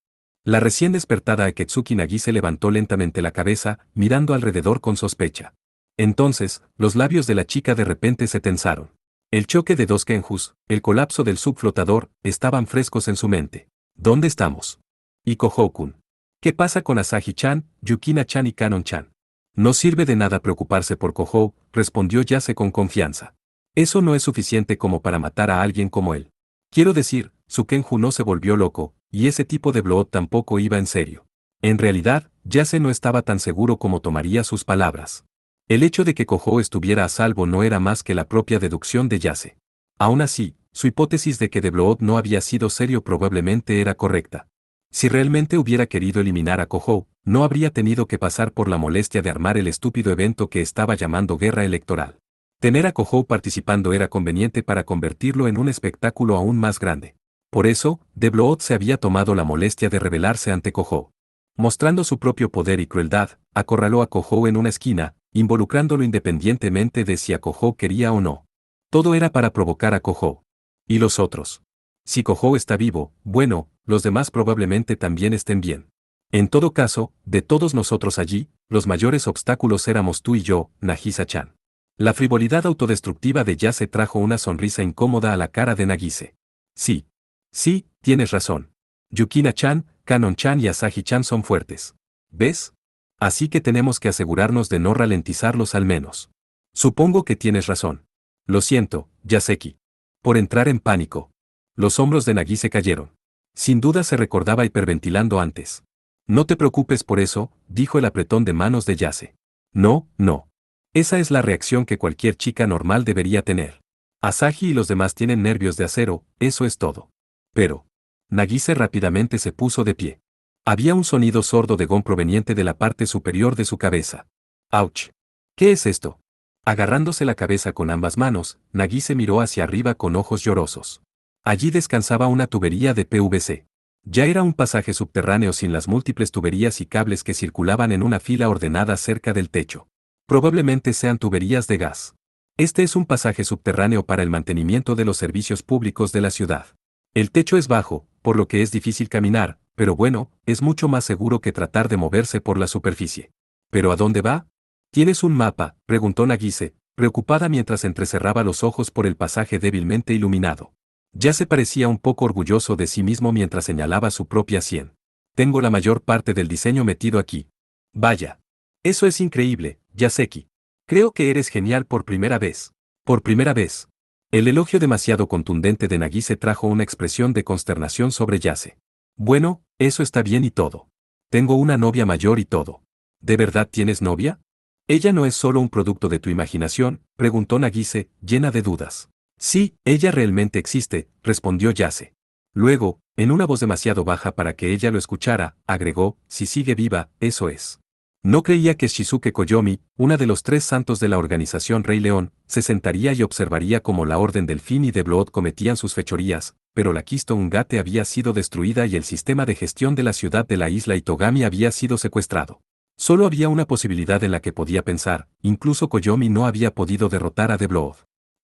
La recién despertada Aketsuki Nagise levantó lentamente la cabeza, mirando alrededor con sospecha. Entonces, los labios de la chica de repente se tensaron. El choque de dos Kenjus, el colapso del subflotador, estaban frescos en su mente. ¿Dónde estamos? Y Kohou-kun. ¿Qué pasa con Asahi-chan, Yukina-chan y Kanon-chan? No sirve de nada preocuparse por Kohou, respondió Yase con confianza. Eso no es suficiente como para matar a alguien como él. Quiero decir, su Kenju no se volvió loco, y ese tipo de Blood tampoco iba en serio. En realidad, Yase no estaba tan seguro como tomaría sus palabras. El hecho de que Kohou estuviera a salvo no era más que la propia deducción de Yase. Aún así, su hipótesis de que The Blood no había sido serio probablemente era correcta. Si realmente hubiera querido eliminar a Kohou, no habría tenido que pasar por la molestia de armar el estúpido evento que estaba llamando guerra electoral. Tener a Kohou participando era conveniente para convertirlo en un espectáculo aún más grande. Por eso, The Blood se había tomado la molestia de rebelarse ante Kohou. Mostrando su propio poder y crueldad, acorraló a Kohou en una esquina, involucrándolo independientemente de si a Kohou quería o no. Todo era para provocar a Kohou. ¿Y los otros? Si Kohou está vivo, bueno, los demás probablemente también estén bien. En todo caso, de todos nosotros allí, los mayores obstáculos éramos tú y yo, Nagisa-chan. La frivolidad autodestructiva de Yase trajo una sonrisa incómoda a la cara de Nagise. Sí. Sí, tienes razón. Yukina-chan, Kanon-chan y Asahi-chan son fuertes. ¿Ves? Así que tenemos que asegurarnos de no ralentizarlos al menos. Supongo que tienes razón. Lo siento, Yaseki. Por entrar en pánico. Los hombros de Nagise cayeron. Sin duda se recordaba hiperventilando antes. No te preocupes por eso, dijo el apretón de manos de Yase. No, no. Esa es la reacción que cualquier chica normal debería tener. Asahi y los demás tienen nervios de acero, eso es todo. Pero. Nagise rápidamente se puso de pie. Había un sonido sordo de gong proveniente de la parte superior de su cabeza. ¡Auch! ¿Qué es esto? Agarrándose la cabeza con ambas manos, Nagise miró hacia arriba con ojos llorosos. Allí descansaba una tubería de PVC. Ya era un pasaje subterráneo sin las múltiples tuberías y cables que circulaban en una fila ordenada cerca del techo. Probablemente sean tuberías de gas. Este es un pasaje subterráneo para el mantenimiento de los servicios públicos de la ciudad. El techo es bajo, por lo que es difícil caminar, pero bueno, es mucho más seguro que tratar de moverse por la superficie. ¿Pero a dónde va? ¿Tienes un mapa?, preguntó Nagise, preocupada mientras entrecerraba los ojos por el pasaje débilmente iluminado. Ya se parecía un poco orgulloso de sí mismo mientras señalaba su propia sien. Tengo la mayor parte del diseño metido aquí. Vaya. Eso es increíble, Yaseki. Creo que eres genial por primera vez. Por primera vez. El elogio demasiado contundente de Nagise trajo una expresión de consternación sobre Yase. Bueno, eso está bien y todo. Tengo una novia mayor y todo. ¿De verdad tienes novia? Ella no es solo un producto de tu imaginación, preguntó Nagise, llena de dudas. Sí, ella realmente existe, respondió Yase. Luego, en una voz demasiado baja para que ella lo escuchara, agregó, si sigue viva, eso es. No creía que Shizuke Koyomi, una de los 3 santos de la organización Rey León, se sentaría y observaría cómo la Orden Delfín y de Blood cometían sus fechorías, pero la Keystone Gate había sido destruida y el sistema de gestión de la ciudad de la isla Itogami había sido secuestrado. Solo había una posibilidad en la que podía pensar, incluso Koyomi no había podido derrotar a The Blood.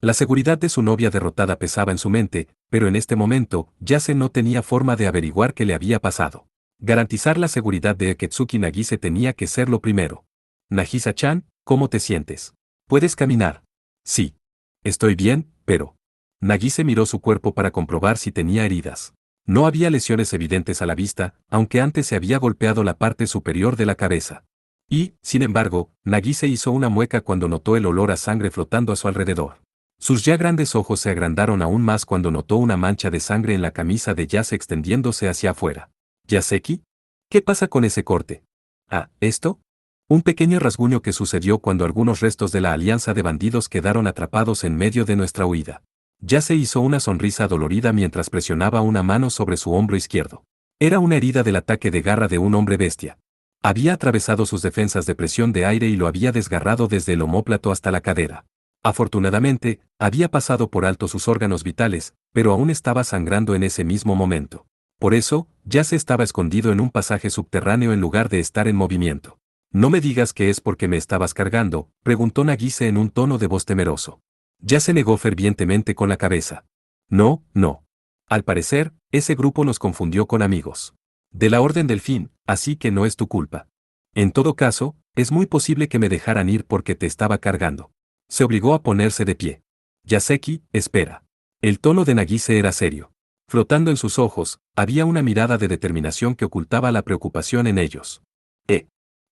La seguridad de su novia derrotada pesaba en su mente, pero en este momento, Yase no tenía forma de averiguar qué le había pasado. Garantizar la seguridad de Aketsuki Nagise tenía que ser lo primero. Nagisa-chan, ¿cómo te sientes? ¿Puedes caminar? Sí. Estoy bien, pero... Nagise miró su cuerpo para comprobar si tenía heridas. No había lesiones evidentes a la vista, aunque antes se había golpeado la parte superior de la cabeza. Y, sin embargo, Nagise hizo una mueca cuando notó el olor a sangre flotando a su alrededor. Sus ya grandes ojos se agrandaron aún más cuando notó una mancha de sangre en la camisa de Yase extendiéndose hacia afuera. ¿Yaseki? ¿Qué pasa con ese corte? Ah, ¿esto? Un pequeño rasguño que sucedió cuando algunos restos de la alianza de bandidos quedaron atrapados en medio de nuestra huida. Yase hizo una sonrisa dolorida mientras presionaba una mano sobre su hombro izquierdo. Era una herida del ataque de garra de un hombre bestia. Había atravesado sus defensas de presión de aire y lo había desgarrado desde el omóplato hasta la cadera. Afortunadamente, había pasado por alto sus órganos vitales, pero aún estaba sangrando en ese mismo momento. Por eso, Yase estaba escondido en un pasaje subterráneo en lugar de estar en movimiento. No me digas que es porque me estabas cargando, preguntó Nagise en un tono de voz temeroso. Yase negó fervientemente con la cabeza. No, no. Al parecer, ese grupo nos confundió con amigos. De la Orden Delfín, así que no es tu culpa. En todo caso, es muy posible que me dejaran ir porque te estaba cargando. Se obligó a ponerse de pie. Yaseki, espera. El tono de Nagise era serio. Flotando en sus ojos, había una mirada de determinación que ocultaba la preocupación en ellos.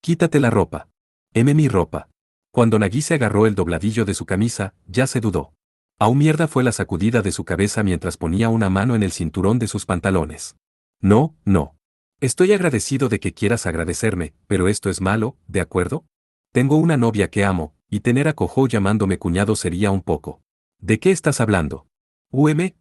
Quítate la ropa. Mi ropa. Cuando Nagise agarró el dobladillo de su camisa, Yase dudó. Aún mierda fue la sacudida de su cabeza mientras ponía una mano en el cinturón de sus pantalones. No, no. Estoy agradecido de que quieras agradecerme, pero esto es malo, ¿de acuerdo? Tengo una novia que amo, y tener a Kohou llamándome cuñado sería un poco. ¿De qué estás hablando?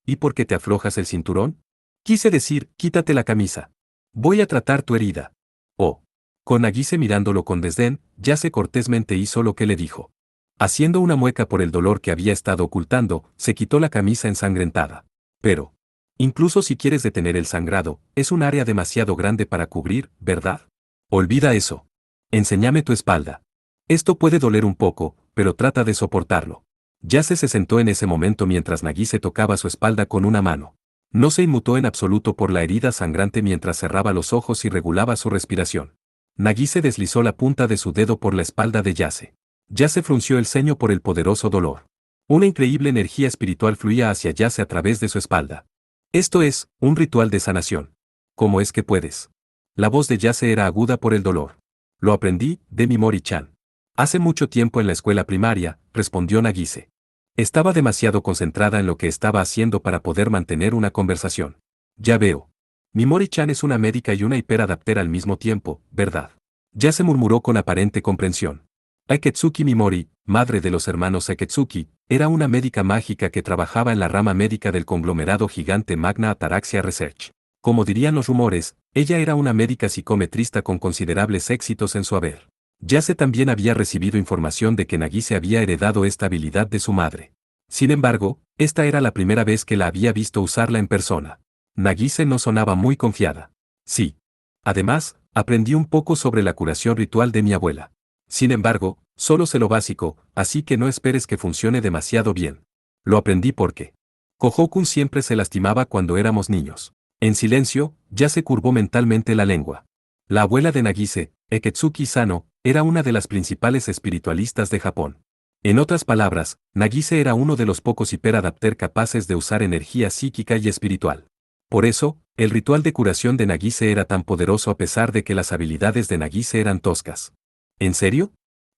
¿Y por qué te aflojas el cinturón? Quise decir, quítate la camisa. Voy a tratar tu herida. Oh. Con Nagise mirándolo con desdén, Yase cortésmente hizo lo que le dijo. Haciendo una mueca por el dolor que había estado ocultando, se quitó la camisa ensangrentada. Pero, incluso si quieres detener el sangrado, es un área demasiado grande para cubrir, ¿verdad? Olvida eso. Enséñame tu espalda. Esto puede doler un poco, pero trata de soportarlo. Yase se sentó en ese momento mientras Nagise tocaba su espalda con una mano. No se inmutó en absoluto por la herida sangrante mientras cerraba los ojos y regulaba su respiración. Nagise deslizó la punta de su dedo por la espalda de Yase. Yase frunció el ceño por el poderoso dolor. Una increíble energía espiritual fluía hacia Yase a través de su espalda. Esto es, un ritual de sanación. ¿Cómo es que puedes? La voz de Yase era aguda por el dolor. Lo aprendí, de Mimori-chan. Hace mucho tiempo en la escuela primaria, respondió Nagise. Estaba demasiado concentrada en lo que estaba haciendo para poder mantener una conversación. Ya veo. Mimori-chan es una médica y una hiperadaptera al mismo tiempo, ¿verdad? Yase murmuró con aparente comprensión. Aketsuki Mimori, madre de los hermanos Aketsuki, era una médica mágica que trabajaba en la rama médica del conglomerado gigante Magna Ataraxia Research. Como dirían los rumores, ella era una médica psicometrista con considerables éxitos en su haber. Yase también había recibido información de que Nagise había heredado esta habilidad de su madre. Sin embargo, esta era la primera vez que la había visto usarla en persona. Nagise no sonaba muy confiada. Sí. Además, aprendí un poco sobre la curación ritual de mi abuela. Sin embargo, solo sé lo básico, así que no esperes que funcione demasiado bien. Lo aprendí porque Kohokun siempre se lastimaba cuando éramos niños. En silencio, ya se curvó mentalmente la lengua. La abuela de Nagise, Eketsuki Sano, era una de las principales espiritualistas de Japón. En otras palabras, Nagise era uno de los pocos hiperadapter capaces de usar energía psíquica y espiritual. Por eso, el ritual de curación de Nagise era tan poderoso a pesar de que las habilidades de Nagise eran toscas. ¿En serio?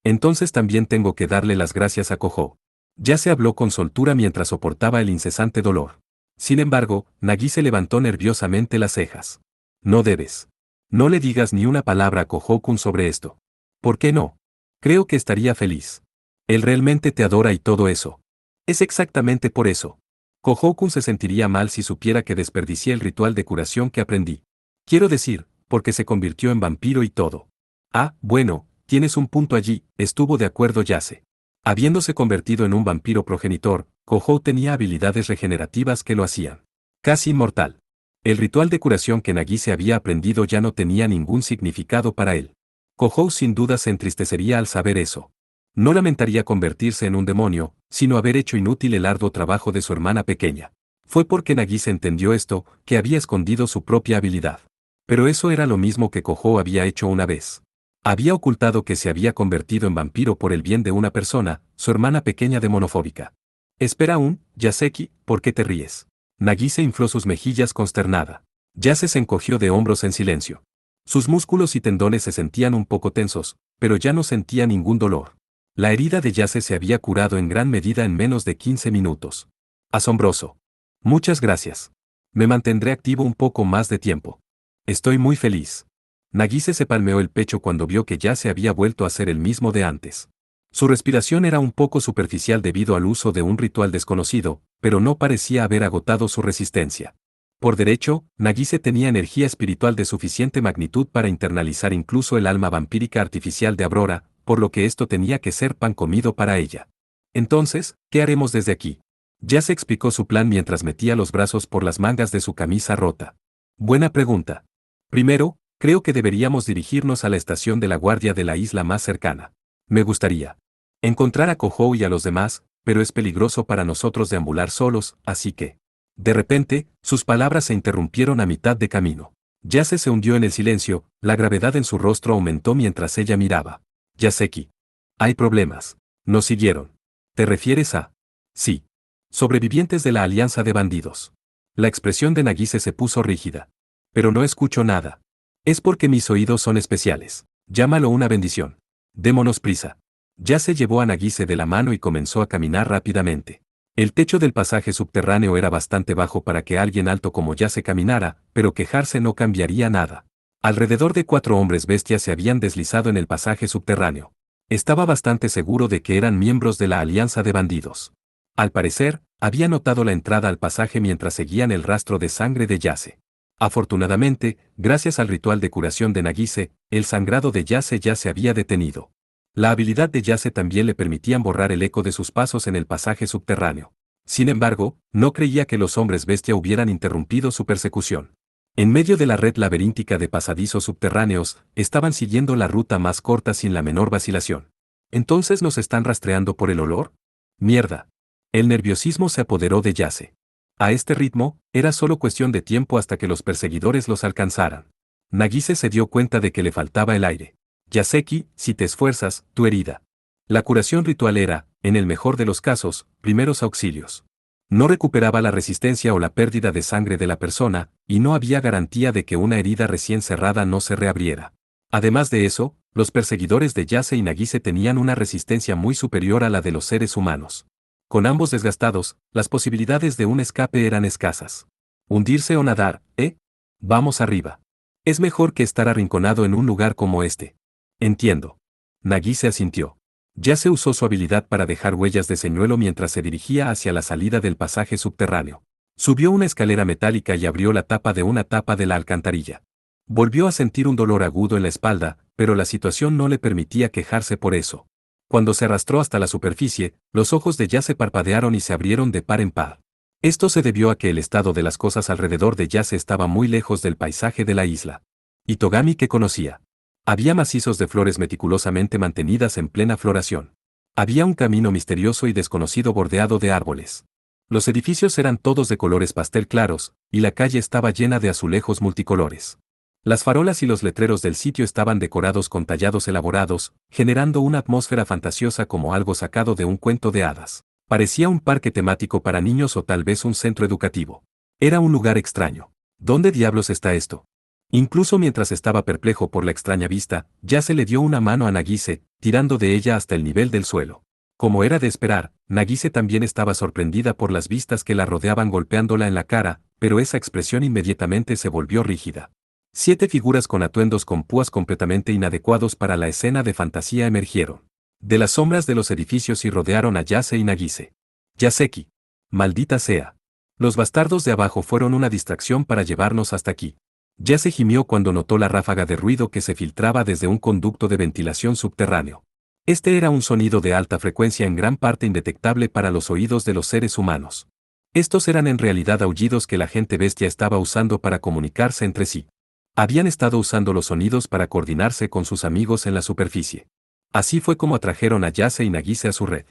Entonces también tengo que darle las gracias a Kohou. Ya se habló con soltura mientras soportaba el incesante dolor. Sin embargo, Nagise levantó nerviosamente las cejas. No debes. No le digas ni una palabra a Kohou-kun sobre esto. ¿Por qué no? Creo que estaría feliz. Él realmente te adora y todo eso. Es exactamente por eso. Kohou-kun se sentiría mal si supiera que desperdicié el ritual de curación que aprendí. Quiero decir, porque se convirtió en vampiro y todo. Ah, bueno, tienes un punto allí, estuvo de acuerdo Yase. Habiéndose convertido en un vampiro progenitor, Kohou tenía habilidades regenerativas que lo hacían casi inmortal. El ritual de curación que Nagise había aprendido ya no tenía ningún significado para él. Kohou sin duda se entristecería al saber eso. No lamentaría convertirse en un demonio, sino haber hecho inútil el arduo trabajo de su hermana pequeña. Fue porque Nagise entendió esto, que había escondido su propia habilidad. Pero eso era lo mismo que Kohou había hecho una vez. Había ocultado que se había convertido en vampiro por el bien de una persona, su hermana pequeña demonofóbica. Espera aún, Yaseki, ¿por qué te ríes? Nagise infló sus mejillas consternada. Yase se encogió de hombros en silencio. Sus músculos y tendones se sentían un poco tensos, pero ya no sentía ningún dolor. La herida de Yase se había curado en gran medida en menos de 15 minutos. Asombroso. Muchas gracias. Me mantendré activo un poco más de tiempo. Estoy muy feliz. Nagise se palmeó el pecho cuando vio que ya se había vuelto a ser el mismo de antes. Su respiración era un poco superficial debido al uso de un ritual desconocido, pero no parecía haber agotado su resistencia. Por derecho, Nagise tenía energía espiritual de suficiente magnitud para internalizar incluso el alma vampírica artificial de Aurora, por lo que esto tenía que ser pan comido para ella. Entonces, ¿qué haremos desde aquí? Ya se explicó su plan mientras metía los brazos por las mangas de su camisa rota. Buena pregunta. Primero, creo que deberíamos dirigirnos a la estación de la guardia de la isla más cercana. Me gustaría encontrar a Kohou y a los demás, pero es peligroso para nosotros deambular solos, así que... De repente, sus palabras se interrumpieron a mitad de camino. Yase se hundió en el silencio, la gravedad en su rostro aumentó mientras ella miraba. Yaseki. Hay problemas. Nos siguieron. ¿Te refieres a? Sí. Sobrevivientes de la alianza de bandidos. La expresión de Nagise se puso rígida. Pero no escucho nada. Es porque mis oídos son especiales. Llámalo una bendición. Démonos prisa. Yase llevó a Nagise de la mano y comenzó a caminar rápidamente. El techo del pasaje subterráneo era bastante bajo para que alguien alto como Yase caminara, pero quejarse no cambiaría nada. Alrededor de 4 hombres bestias se habían deslizado en el pasaje subterráneo. Estaba bastante seguro de que eran miembros de la alianza de bandidos. Al parecer, había notado la entrada al pasaje mientras seguían el rastro de sangre de Yase. Afortunadamente, gracias al ritual de curación de Nagise, el sangrado de Yase ya se había detenido. La habilidad de Yase también le permitían borrar el eco de sus pasos en el pasaje subterráneo. Sin embargo, no creía que los hombres bestia hubieran interrumpido su persecución. En medio de la red laberíntica de pasadizos subterráneos, estaban siguiendo la ruta más corta sin la menor vacilación. ¿Entonces nos están rastreando por el olor? Mierda. El nerviosismo se apoderó de Yase. A este ritmo, era solo cuestión de tiempo hasta que los perseguidores los alcanzaran. Nagise se dio cuenta de que le faltaba el aire. Yaseki, si te esfuerzas, tu herida. La curación ritual era, en el mejor de los casos, primeros auxilios. No recuperaba la resistencia o la pérdida de sangre de la persona, y no había garantía de que una herida recién cerrada no se reabriera. Además de eso, los perseguidores de Yase y Nagise tenían una resistencia muy superior a la de los seres humanos. Con ambos desgastados, las posibilidades de un escape eran escasas. Hundirse o nadar, ¿eh? Vamos arriba. Es mejor que estar arrinconado en un lugar como este. Entiendo. Nagise asintió. Yase usó su habilidad para dejar huellas de señuelo mientras se dirigía hacia la salida del pasaje subterráneo. Subió una escalera metálica y abrió la tapa de una tapa de la alcantarilla. Volvió a sentir un dolor agudo en la espalda, pero la situación no le permitía quejarse por eso. Cuando se arrastró hasta la superficie, los ojos de Yase parpadearon y se abrieron de par en par. Esto se debió a que el estado de las cosas alrededor de Yase estaba muy lejos del paisaje de la isla. Itogami que conocía. Había macizos de flores meticulosamente mantenidas en plena floración. Había un camino misterioso y desconocido bordeado de árboles. Los edificios eran todos de colores pastel claros, y la calle estaba llena de azulejos multicolores. Las farolas y los letreros del sitio estaban decorados con tallados elaborados, generando una atmósfera fantasiosa como algo sacado de un cuento de hadas. Parecía un parque temático para niños o tal vez un centro educativo. Era un lugar extraño. ¿Dónde diablos está esto? Incluso mientras estaba perplejo por la extraña vista, ya se le dio una mano a Nagise, tirando de ella hasta el nivel del suelo. Como era de esperar, Nagise también estaba sorprendida por las vistas que la rodeaban golpeándola en la cara, pero esa expresión inmediatamente se volvió rígida. 7 figuras con atuendos con púas completamente inadecuados para la escena de fantasía emergieron de las sombras de los edificios y rodearon a Yase y Nagise. Yaseki. Maldita sea. Los bastardos de abajo fueron una distracción para llevarnos hasta aquí. Yase gimió cuando notó la ráfaga de ruido que se filtraba desde un conducto de ventilación subterráneo. Este era un sonido de alta frecuencia en gran parte indetectable para los oídos de los seres humanos. Estos eran en realidad aullidos que la gente bestia estaba usando para comunicarse entre sí. Habían estado usando los sonidos para coordinarse con sus amigos en la superficie. Así fue como atrajeron a Yase y Nagise a su red.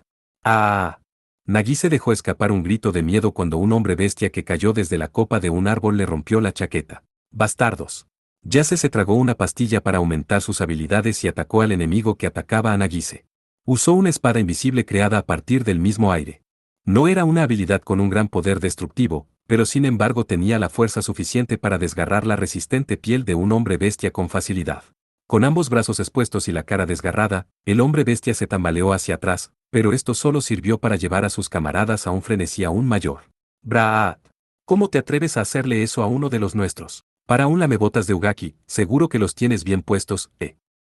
¡Ah! Nagise dejó escapar un grito de miedo cuando un hombre bestia que cayó desde la copa de un árbol le rompió la chaqueta. ¡Bastardos! Yase se tragó una pastilla para aumentar sus habilidades y atacó al enemigo que atacaba a Nagise. Usó una espada invisible creada a partir del mismo aire. No era una habilidad con un gran poder destructivo, pero sin embargo tenía la fuerza suficiente para desgarrar la resistente piel de un hombre bestia con facilidad. Con ambos brazos expuestos y la cara desgarrada, el hombre bestia se tambaleó hacia atrás, pero esto solo sirvió para llevar a sus camaradas a un frenesí aún mayor. ¡Braat! ¿Cómo te atreves a hacerle eso a uno de los nuestros? Para un lamebotas de Ugaki, seguro que los tienes bien puestos,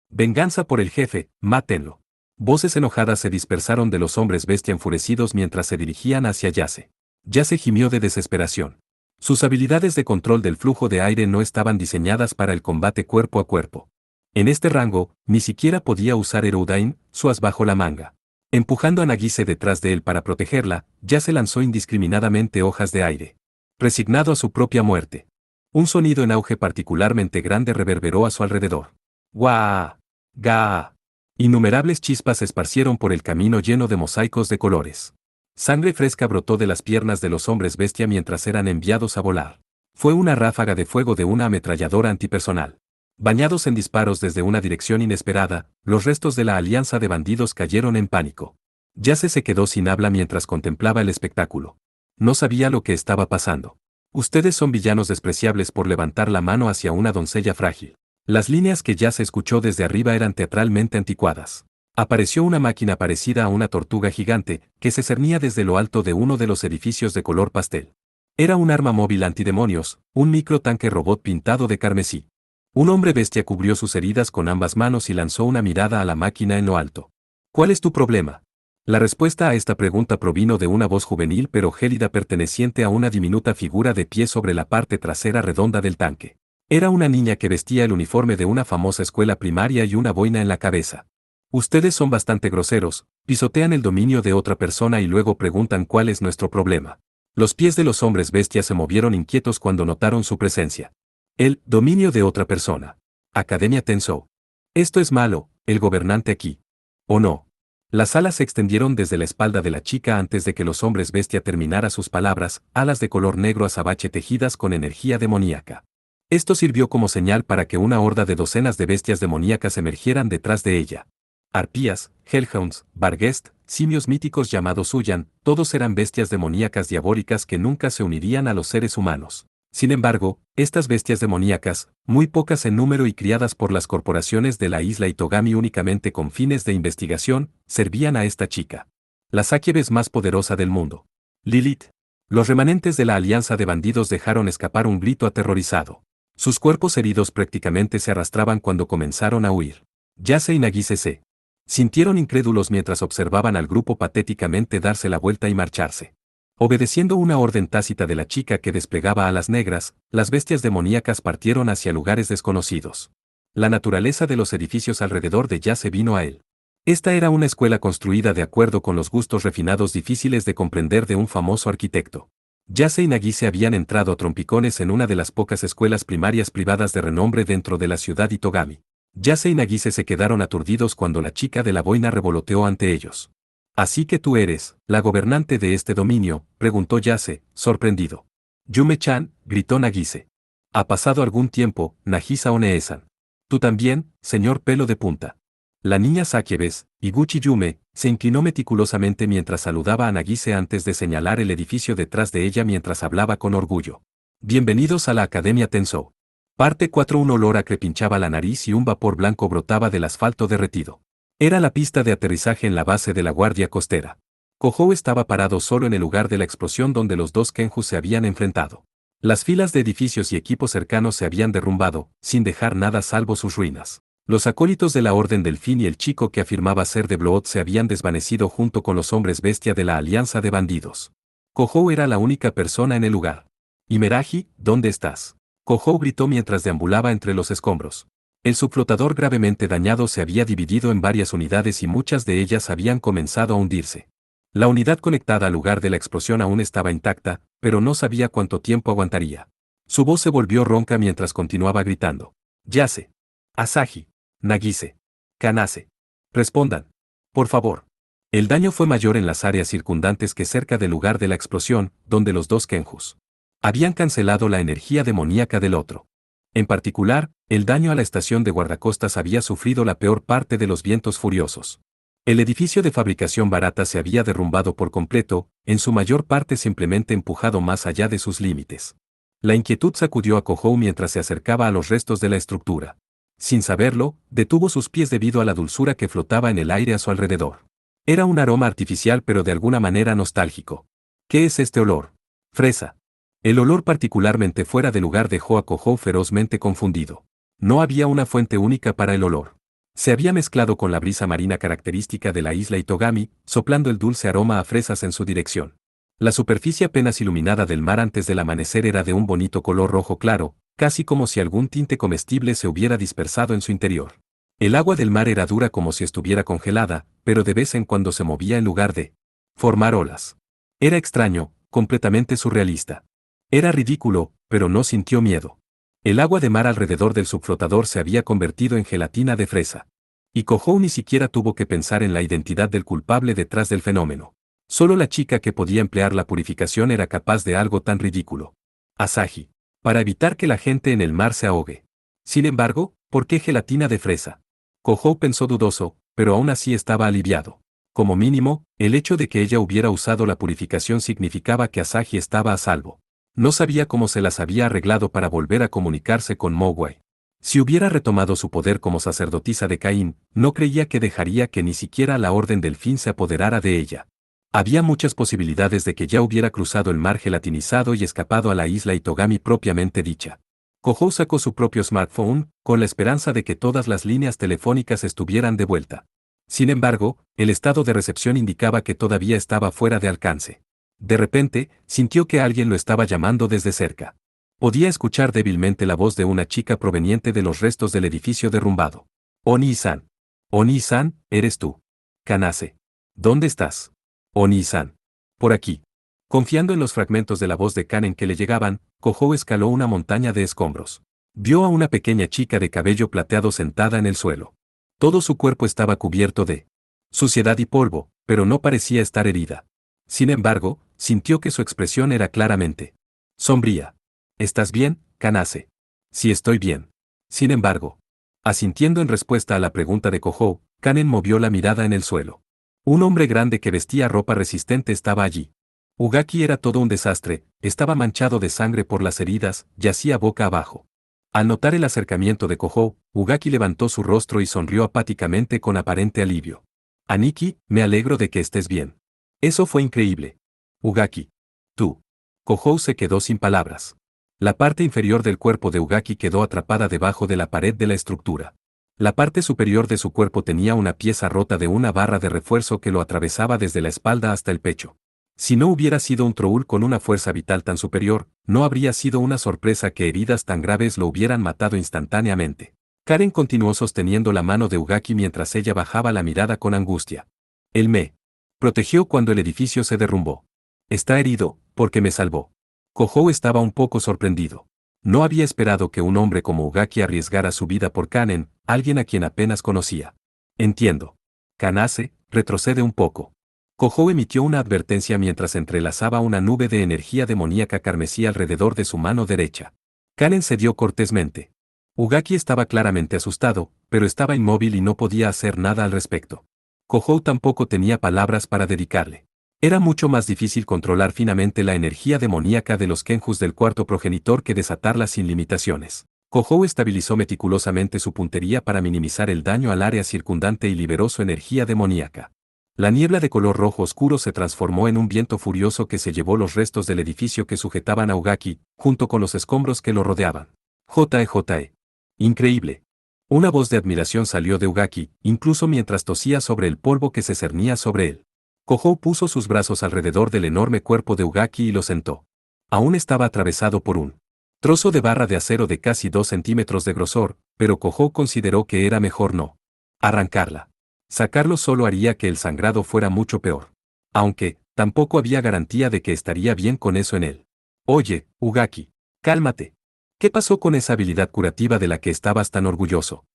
Venganza por el jefe, mátenlo. Voces enojadas se dispersaron de los hombres bestia enfurecidos mientras se dirigían hacia Yase. Yase gimió de desesperación. Sus habilidades de control del flujo de aire no estaban diseñadas para el combate cuerpo a cuerpo. En este rango, ni siquiera podía usar Erudain, su as bajo la manga. Empujando a Nagise detrás de él para protegerla, Yase lanzó indiscriminadamente hojas de aire. Resignado a su propia muerte. Un sonido en auge particularmente grande reverberó a su alrededor. ¡Guau! ¡Ga! Innumerables chispas se esparcieron por el camino lleno de mosaicos de colores. Sangre fresca brotó de las piernas de los hombres bestia mientras eran enviados a volar. Fue una ráfaga de fuego de una ametralladora antipersonal. Bañados en disparos desde una dirección inesperada, los restos de la alianza de bandidos cayeron en pánico. Yase se quedó sin habla mientras contemplaba el espectáculo. No sabía lo que estaba pasando. Ustedes son villanos despreciables por levantar la mano hacia una doncella frágil. Las líneas que Yase escuchó desde arriba eran teatralmente anticuadas. Apareció una máquina parecida a una tortuga gigante, que se cernía desde lo alto de uno de los edificios de color pastel. Era un arma móvil antidemonios, un microtanque robot pintado de carmesí. Un hombre bestia cubrió sus heridas con ambas manos y lanzó una mirada a la máquina en lo alto. ¿Cuál es tu problema? La respuesta a esta pregunta provino de una voz juvenil pero gélida perteneciente a una diminuta figura de pie sobre la parte trasera redonda del tanque. Era una niña que vestía el uniforme de una famosa escuela primaria y una boina en la cabeza. Ustedes son bastante groseros, pisotean el dominio de otra persona y luego preguntan cuál es nuestro problema. Los pies de los hombres bestias se movieron inquietos cuando notaron su presencia. El dominio de otra persona. Academia Tensou. Esto es malo, el gobernante aquí. ¿O no? Las alas se extendieron desde la espalda de la chica antes de que los hombres bestia terminara sus palabras, alas de color negro azabache tejidas con energía demoníaca. Esto sirvió como señal para que una horda de docenas de bestias demoníacas emergieran detrás de ella. Arpías, hellhounds, barghest, simios míticos llamados Uyan, todos eran bestias demoníacas diabólicas que nunca se unirían a los seres humanos. Sin embargo, estas bestias demoníacas, muy pocas en número y criadas por las corporaciones de la isla Itogami únicamente con fines de investigación, servían a esta chica. La Sakiebes más poderosa del mundo. Lilith. Los remanentes de la alianza de bandidos dejaron escapar un grito aterrorizado. Sus cuerpos heridos prácticamente se arrastraban cuando comenzaron a huir. Yase y Nagise se sintieron incrédulos mientras observaban al grupo patéticamente darse la vuelta y marcharse. Obedeciendo una orden tácita de la chica que desplegaba alas negras, las bestias demoníacas partieron hacia lugares desconocidos. La naturaleza de los edificios alrededor de Yase vino a él. Esta era una escuela construida de acuerdo con los gustos refinados difíciles de comprender de un famoso arquitecto. Yase y Nagise habían entrado a trompicones en una de las pocas escuelas primarias privadas de renombre dentro de la ciudad Itogami. Yase y Nagise se quedaron aturdidos cuando la chica de la boina revoloteó ante ellos. «¿Así que tú eres la gobernante de este dominio?», preguntó Yase, sorprendido. «Yume-chan», gritó Nagise. «Ha pasado algún tiempo, Nagisa One-san. Tú también, señor pelo de punta». La niña Sakiebes, Iguchi Yume, se inclinó meticulosamente mientras saludaba a Nagise antes de señalar el edificio detrás de ella mientras hablaba con orgullo. «Bienvenidos a la Academia Tensou». Parte 4. Un olor a pinchaba la nariz y un vapor blanco brotaba del asfalto derretido. Era la pista de aterrizaje en la base de la Guardia Costera. Kohou estaba parado solo en el lugar de la explosión donde los dos Kenjus se habían enfrentado. Las filas de edificios y equipos cercanos se habían derrumbado, sin dejar nada salvo sus ruinas. Los acólitos de la Orden Delfín y el chico que afirmaba ser de Blood se habían desvanecido junto con los hombres bestia de la Alianza de Bandidos. Kohou era la única persona en el lugar. «Imeraji, ¿dónde estás?», Kohou gritó mientras deambulaba entre los escombros. El subflotador gravemente dañado se había dividido en varias unidades y muchas de ellas habían comenzado a hundirse. La unidad conectada al lugar de la explosión aún estaba intacta, pero no sabía cuánto tiempo aguantaría. Su voz se volvió ronca mientras continuaba gritando. «Yase. Asahi. Nagise. Kanase. Respondan. Por favor». El daño fue mayor en las áreas circundantes que cerca del lugar de la explosión, donde los dos Kenjus habían cancelado la energía demoníaca del otro. En particular, el daño a la estación de guardacostas había sufrido la peor parte de los vientos furiosos. El edificio de fabricación barata se había derrumbado por completo, en su mayor parte simplemente empujado más allá de sus límites. La inquietud sacudió a Kohou mientras se acercaba a los restos de la estructura. Sin saberlo, detuvo sus pies debido a la dulzura que flotaba en el aire a su alrededor. Era un aroma artificial pero de alguna manera nostálgico. ¿Qué es este olor? Fresa. El olor particularmente fuera de lugar dejó a Kohou ferozmente confundido. No había una fuente única para el olor. Se había mezclado con la brisa marina característica de la isla Itogami, soplando el dulce aroma a fresas en su dirección. La superficie apenas iluminada del mar antes del amanecer era de un bonito color rojo claro, casi como si algún tinte comestible se hubiera dispersado en su interior. El agua del mar era dura como si estuviera congelada, pero de vez en cuando se movía en lugar de formar olas. Era extraño, completamente surrealista. Era ridículo, pero no sintió miedo. El agua de mar alrededor del subflotador se había convertido en gelatina de fresa. Y Kohou ni siquiera tuvo que pensar en la identidad del culpable detrás del fenómeno. Solo la chica que podía emplear la purificación era capaz de algo tan ridículo. Asahi. Para evitar que la gente en el mar se ahogue. Sin embargo, ¿por qué gelatina de fresa? Kohou pensó dudoso, pero aún así estaba aliviado. Como mínimo, el hecho de que ella hubiera usado la purificación significaba que Asahi estaba a salvo. No sabía cómo se las había arreglado para volver a comunicarse con Mogwai. Si hubiera retomado su poder como sacerdotisa de Caín, no creía que dejaría que ni siquiera la Orden Delfín se apoderara de ella. Había muchas posibilidades de que ya hubiera cruzado el mar gelatinizado y escapado a la isla Itogami propiamente dicha. Kohou sacó su propio smartphone, con la esperanza de que todas las líneas telefónicas estuvieran de vuelta. Sin embargo, el estado de recepción indicaba que todavía estaba fuera de alcance. De repente, sintió que alguien lo estaba llamando desde cerca. Podía escuchar débilmente la voz de una chica proveniente de los restos del edificio derrumbado. «Oni-san. Oni-san, ¿eres tú? Kanase. ¿Dónde estás? Oni-san. Por aquí». Confiando en los fragmentos de la voz de Kanen que le llegaban, Kohou escaló una montaña de escombros. Vio a una pequeña chica de cabello plateado sentada en el suelo. Todo su cuerpo estaba cubierto de suciedad y polvo, pero no parecía estar herida. Sin embargo, sintió que su expresión era claramente sombría. «¿Estás bien, Kanase?» «Sí, estoy bien». Sin embargo, asintiendo en respuesta a la pregunta de Kohou, Kanen movió la mirada en el suelo. Un hombre grande que vestía ropa resistente estaba allí. Ugaki era todo un desastre, estaba manchado de sangre por las heridas, yacía boca abajo. Al notar el acercamiento de Kohou, Ugaki levantó su rostro y sonrió apáticamente con aparente alivio. «Aniki, me alegro de que estés bien. Eso fue increíble. Ugaki. Tú». Kohou se quedó sin palabras. La parte inferior del cuerpo de Ugaki quedó atrapada debajo de la pared de la estructura. La parte superior de su cuerpo tenía una pieza rota de una barra de refuerzo que lo atravesaba desde la espalda hasta el pecho. Si no hubiera sido un Troul con una fuerza vital tan superior, no habría sido una sorpresa que heridas tan graves lo hubieran matado instantáneamente. Karen continuó sosteniendo la mano de Ugaki mientras ella bajaba la mirada con angustia. Él me protegió cuando el edificio se derrumbó. Está herido, porque me salvó. Kohou estaba un poco sorprendido. No había esperado que un hombre como Ugaki arriesgara su vida por Kanen, alguien a quien apenas conocía. Entiendo. Kanase, retrocede un poco. Kohou emitió una advertencia mientras entrelazaba una nube de energía demoníaca carmesí alrededor de su mano derecha. Kanen cedió cortésmente. Ugaki estaba claramente asustado, pero estaba inmóvil y no podía hacer nada al respecto. Kohou tampoco tenía palabras para dedicarle. Era mucho más difícil controlar finamente la energía demoníaca de los Kenjus del cuarto progenitor que desatarla sin limitaciones. Kohou estabilizó meticulosamente su puntería para minimizar el daño al área circundante y liberó su energía demoníaca. La niebla de color rojo oscuro se transformó en un viento furioso que se llevó los restos del edificio que sujetaban a Ugaki, junto con los escombros que lo rodeaban. JE. Increíble. Una voz de admiración salió de Ugaki, incluso mientras tosía sobre el polvo que se cernía sobre él. Kohou puso sus brazos alrededor del enorme cuerpo de Ugaki y lo sentó. Aún estaba atravesado por un trozo de barra de acero de casi 2 centímetros de grosor, pero Kohou consideró que era mejor no arrancarla. Sacarlo solo haría que el sangrado fuera mucho peor. Aunque, tampoco había garantía de que estaría bien con eso en él. Oye, Ugaki, cálmate. ¿Qué pasó con esa habilidad curativa de la que estabas tan orgulloso?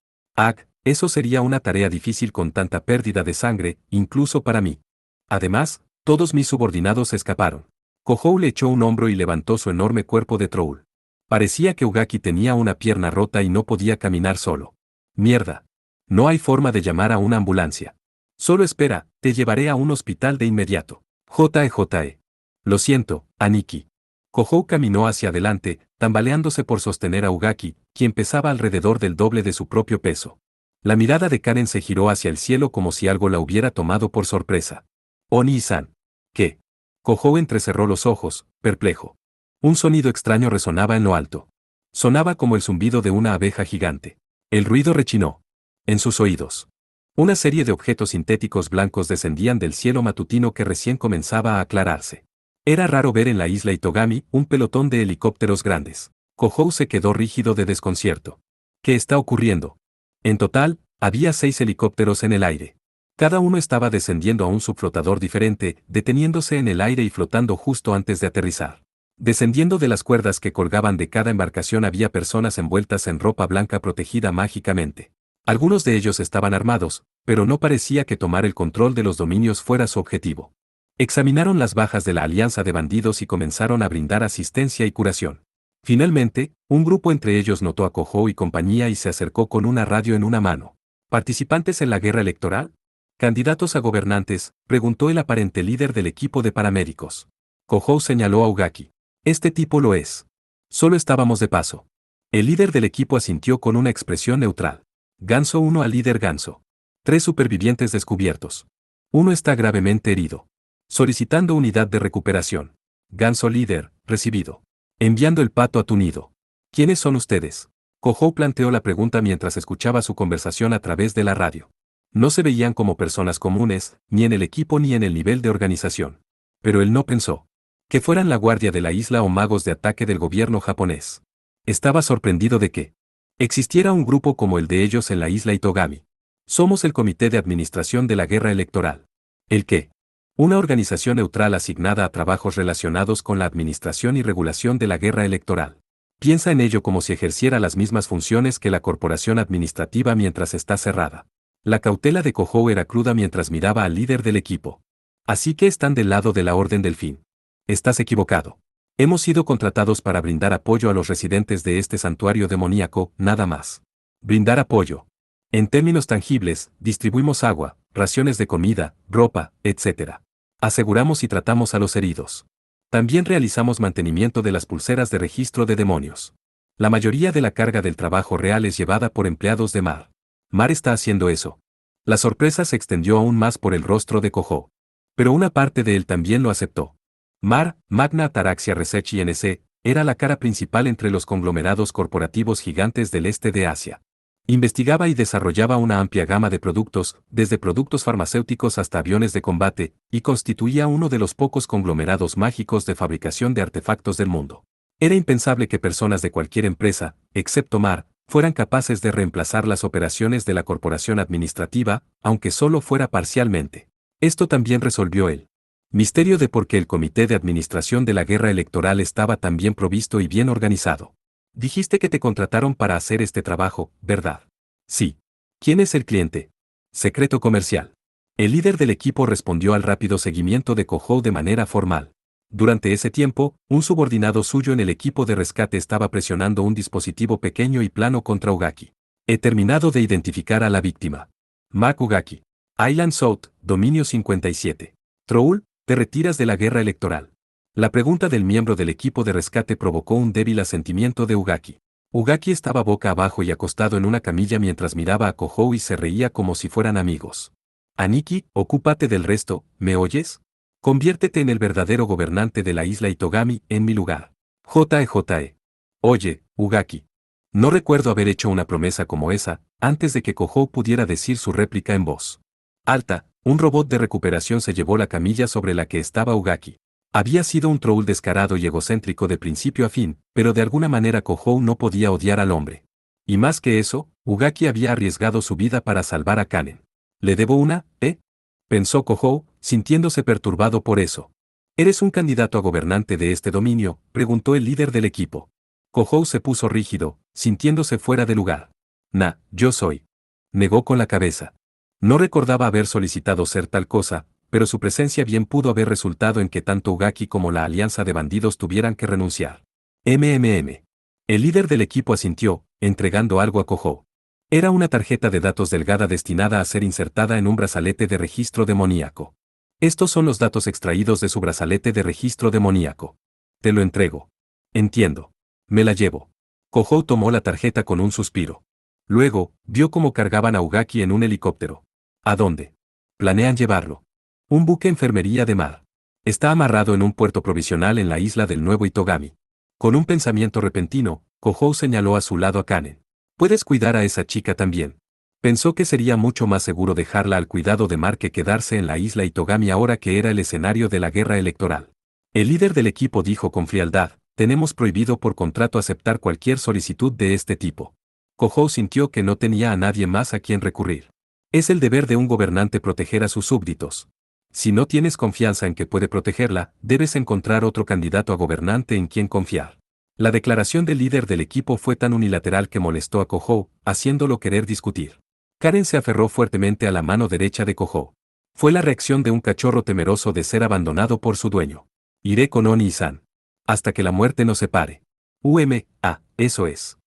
Eso sería una tarea difícil con tanta pérdida de sangre, incluso para mí. Además, todos mis subordinados escaparon. Kohou le echó un hombro y levantó su enorme cuerpo de troll. Parecía que Ugaki tenía una pierna rota y no podía caminar solo. Mierda. No hay forma de llamar a una ambulancia. Solo espera, te llevaré a un hospital de inmediato. JE. Lo siento, Aniki. Kohou caminó hacia adelante, tambaleándose por sostener a Ugaki, quien pesaba alrededor del doble de su propio peso. La mirada de Karen se giró hacia el cielo como si algo la hubiera tomado por sorpresa. Oni-san. ¿Qué? Kohou entrecerró los ojos, perplejo. Un sonido extraño resonaba en lo alto. Sonaba como el zumbido de una abeja gigante. El ruido rechinó en sus oídos. Una serie de objetos sintéticos blancos descendían del cielo matutino que recién comenzaba a aclararse. Era raro ver en la isla Itogami un pelotón de helicópteros grandes. Kohou se quedó rígido de desconcierto. ¿Qué está ocurriendo? En total, había 6 helicópteros en el aire. Cada uno estaba descendiendo a un subflotador diferente, deteniéndose en el aire y flotando justo antes de aterrizar. Descendiendo de las cuerdas que colgaban de cada embarcación había personas envueltas en ropa blanca protegida mágicamente. Algunos de ellos estaban armados, pero no parecía que tomar el control de los dominios fuera su objetivo. Examinaron las bajas de la alianza de bandidos y comenzaron a brindar asistencia y curación. Finalmente, un grupo entre ellos notó a Kohou y compañía y se acercó con una radio en una mano. ¿Participantes en la guerra electoral? ¿Candidatos a gobernantes?, preguntó el aparente líder del equipo de paramédicos. Kohou señaló a Ugaki. Este tipo lo es. Solo estábamos de paso. El líder del equipo asintió con una expresión neutral. Ganso 1 al líder Ganso. 3 supervivientes descubiertos. Uno está gravemente herido. Solicitando unidad de recuperación. Ganso líder, recibido. Enviando el pato a tu nido. ¿Quiénes son ustedes? Kohou planteó la pregunta mientras escuchaba su conversación a través de la radio. No se veían como personas comunes, ni en el equipo ni en el nivel de organización. Pero él no pensó que fueran la guardia de la isla o magos de ataque del gobierno japonés. Estaba sorprendido de que existiera un grupo como el de ellos en la isla Itogami. Somos el Comité de Administración de la Guerra Electoral. ¿El qué? Una organización neutral asignada a trabajos relacionados con la administración y regulación de la guerra electoral. Piensa en ello como si ejerciera las mismas funciones que la corporación administrativa mientras está cerrada. La cautela de Kohou era cruda mientras miraba al líder del equipo. Así que están del lado de la Orden del Fin. Estás equivocado. Hemos sido contratados para brindar apoyo a los residentes de este santuario demoníaco, nada más. Brindar apoyo. En términos tangibles, distribuimos agua, raciones de comida, ropa, etc. Aseguramos y tratamos a los heridos. También realizamos mantenimiento de las pulseras de registro de demonios. La mayoría de la carga del trabajo real es llevada por empleados de Mar. Mar está haciendo eso. La sorpresa se extendió aún más por el rostro de Kohou. Pero una parte de él también lo aceptó. Mar, Magna Ataraxia Research Inc., era la cara principal entre los conglomerados corporativos gigantes del este de Asia. Investigaba y desarrollaba una amplia gama de productos, desde productos farmacéuticos hasta aviones de combate, y constituía uno de los pocos conglomerados mágicos de fabricación de artefactos del mundo. Era impensable que personas de cualquier empresa, excepto Mar, fueran capaces de reemplazar las operaciones de la corporación administrativa, aunque solo fuera parcialmente. Esto también resolvió él. Misterio de por qué el comité de administración de la guerra electoral estaba tan bien provisto y bien organizado. Dijiste que te contrataron para hacer este trabajo, ¿verdad? Sí. ¿Quién es el cliente? Secreto comercial. El líder del equipo respondió al rápido seguimiento de Kouhou de manera formal. Durante ese tiempo, un subordinado suyo en el equipo de rescate estaba presionando un dispositivo pequeño y plano contra Ugaki. He terminado de identificar a la víctima. Mac Ugaki. Island South, Dominio 57. Troll, te retiras de la guerra electoral. La pregunta del miembro del equipo de rescate provocó un débil asentimiento de Ugaki. Ugaki estaba boca abajo y acostado en una camilla mientras miraba a Kouhou y se reía como si fueran amigos. Aniki, ocúpate del resto, ¿me oyes? Conviértete en el verdadero gobernante de la isla Itogami, en mi lugar. JE. Oye, Ugaki. No recuerdo haber hecho una promesa como esa, antes de que Kouhou pudiera decir su réplica en voz alta. Un robot de recuperación se llevó la camilla sobre la que estaba Ugaki. Había sido un troll descarado y egocéntrico de principio a fin, pero de alguna manera Kouhou no podía odiar al hombre. Y más que eso, Ugaki había arriesgado su vida para salvar a Kanen. ¿Le debo una, pensó Kouhou, sintiéndose perturbado por eso. ¿Eres un candidato a gobernante de este dominio?, preguntó el líder del equipo. Kouhou se puso rígido, sintiéndose fuera de lugar. Yo soy. Negó con la cabeza. No recordaba haber solicitado ser tal cosa, pero su presencia bien pudo haber resultado en que tanto Ugaki como la alianza de bandidos tuvieran que renunciar. El líder del equipo asintió, entregando algo a Kouhou. Era una tarjeta de datos delgada destinada a ser insertada en un brazalete de registro demoníaco. Estos son los datos extraídos de su brazalete de registro demoníaco. Te lo entrego. Entiendo. Me la llevo. Kouhou tomó la tarjeta con un suspiro. Luego, vio cómo cargaban a Ugaki en un helicóptero. ¿A dónde? Planean llevarlo. Un buque enfermería de mar. Está amarrado en un puerto provisional en la isla del Nuevo Itogami. Con un pensamiento repentino, Kouhou señaló a su lado a Kanen. Puedes cuidar a esa chica también. Pensó que sería mucho más seguro dejarla al cuidado de Mar que quedarse en la isla Itogami ahora que era el escenario de la guerra electoral. El líder del equipo dijo con frialdad, tenemos prohibido por contrato aceptar cualquier solicitud de este tipo. Kouhou sintió que no tenía a nadie más a quien recurrir. Es el deber de un gobernante proteger a sus súbditos. Si no tienes confianza en que puede protegerla, debes encontrar otro candidato a gobernante en quien confiar. La declaración del líder del equipo fue tan unilateral que molestó a Kouhou, haciéndolo querer discutir. Karen se aferró fuertemente a la mano derecha de Kouhou. Fue la reacción de un cachorro temeroso de ser abandonado por su dueño. Iré con Oni-san. Hasta que la muerte nos separe. Eso es.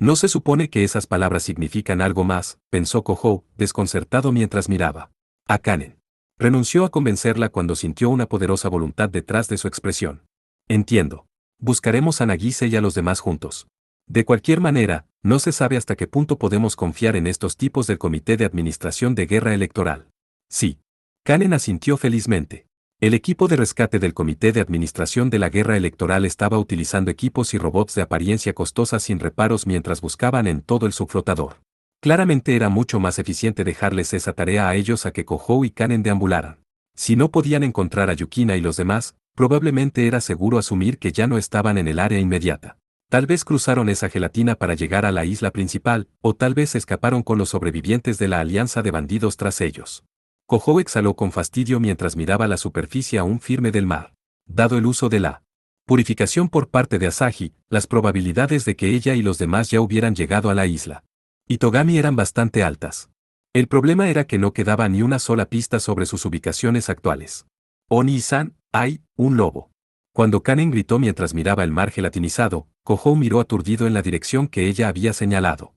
No se supone que esas palabras significan algo más, pensó Kouhou, desconcertado mientras miraba a Kanen. Renunció a convencerla cuando sintió una poderosa voluntad detrás de su expresión. Entiendo. Buscaremos a Nagise y a los demás juntos. De cualquier manera, no se sabe hasta qué punto podemos confiar en estos tipos del Comité de Administración de Guerra Electoral. Sí. Kanen asintió felizmente. El equipo de rescate del Comité de Administración de la Guerra Electoral estaba utilizando equipos y robots de apariencia costosa sin reparos mientras buscaban en todo el subflotador. Claramente era mucho más eficiente dejarles esa tarea a ellos a que Kouhou y Kanen deambularan. Si no podían encontrar a Yukina y los demás, probablemente era seguro asumir que ya no estaban en el área inmediata. Tal vez cruzaron esa gelatina para llegar a la isla principal, o tal vez escaparon con los sobrevivientes de la alianza de bandidos tras ellos. Kouhou exhaló con fastidio mientras miraba la superficie aún firme del mar. Dado el uso de la purificación por parte de Asahi, las probabilidades de que ella y los demás ya hubieran llegado a la isla Itogami eran bastante altas. El problema era que no quedaba ni una sola pista sobre sus ubicaciones actuales. Oni-san, hay un lobo. Cuando Kanen gritó mientras miraba el mar gelatinizado, Kouhou miró aturdido en la dirección que ella había señalado.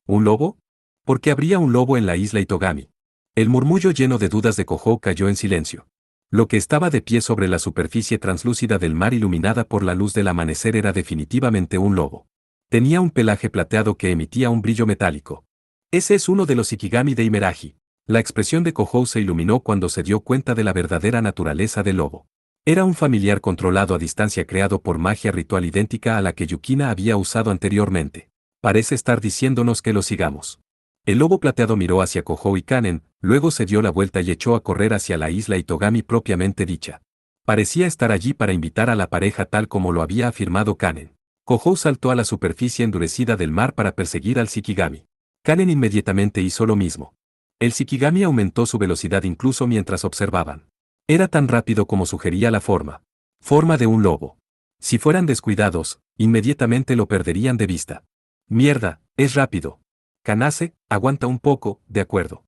¿Un lobo? ¿Por qué habría un lobo en la isla Itogami? El murmullo lleno de dudas de Kouhou cayó en silencio. Lo que estaba de pie sobre la superficie translúcida del mar iluminada por la luz del amanecer era definitivamente un lobo. Tenía un pelaje plateado que emitía un brillo metálico. Ese es uno de los Ikigami de Imeraji. La expresión de Kouhou se iluminó cuando se dio cuenta de la verdadera naturaleza del lobo. Era un familiar controlado a distancia creado por magia ritual idéntica a la que Yukina había usado anteriormente. Parece estar diciéndonos que lo sigamos. El lobo plateado miró hacia Kouhou y Kanen, luego se dio la vuelta y echó a correr hacia la isla Itogami propiamente dicha. Parecía estar allí para invitar a la pareja tal como lo había afirmado Kanen. Kouhou saltó a la superficie endurecida del mar para perseguir al Shikigami. Kanen inmediatamente hizo lo mismo. El Shikigami aumentó su velocidad incluso mientras observaban. Era tan rápido como sugería la forma. Forma de un lobo. Si fueran descuidados, inmediatamente lo perderían de vista. Mierda, es rápido. Kanase, aguanta un poco, de acuerdo.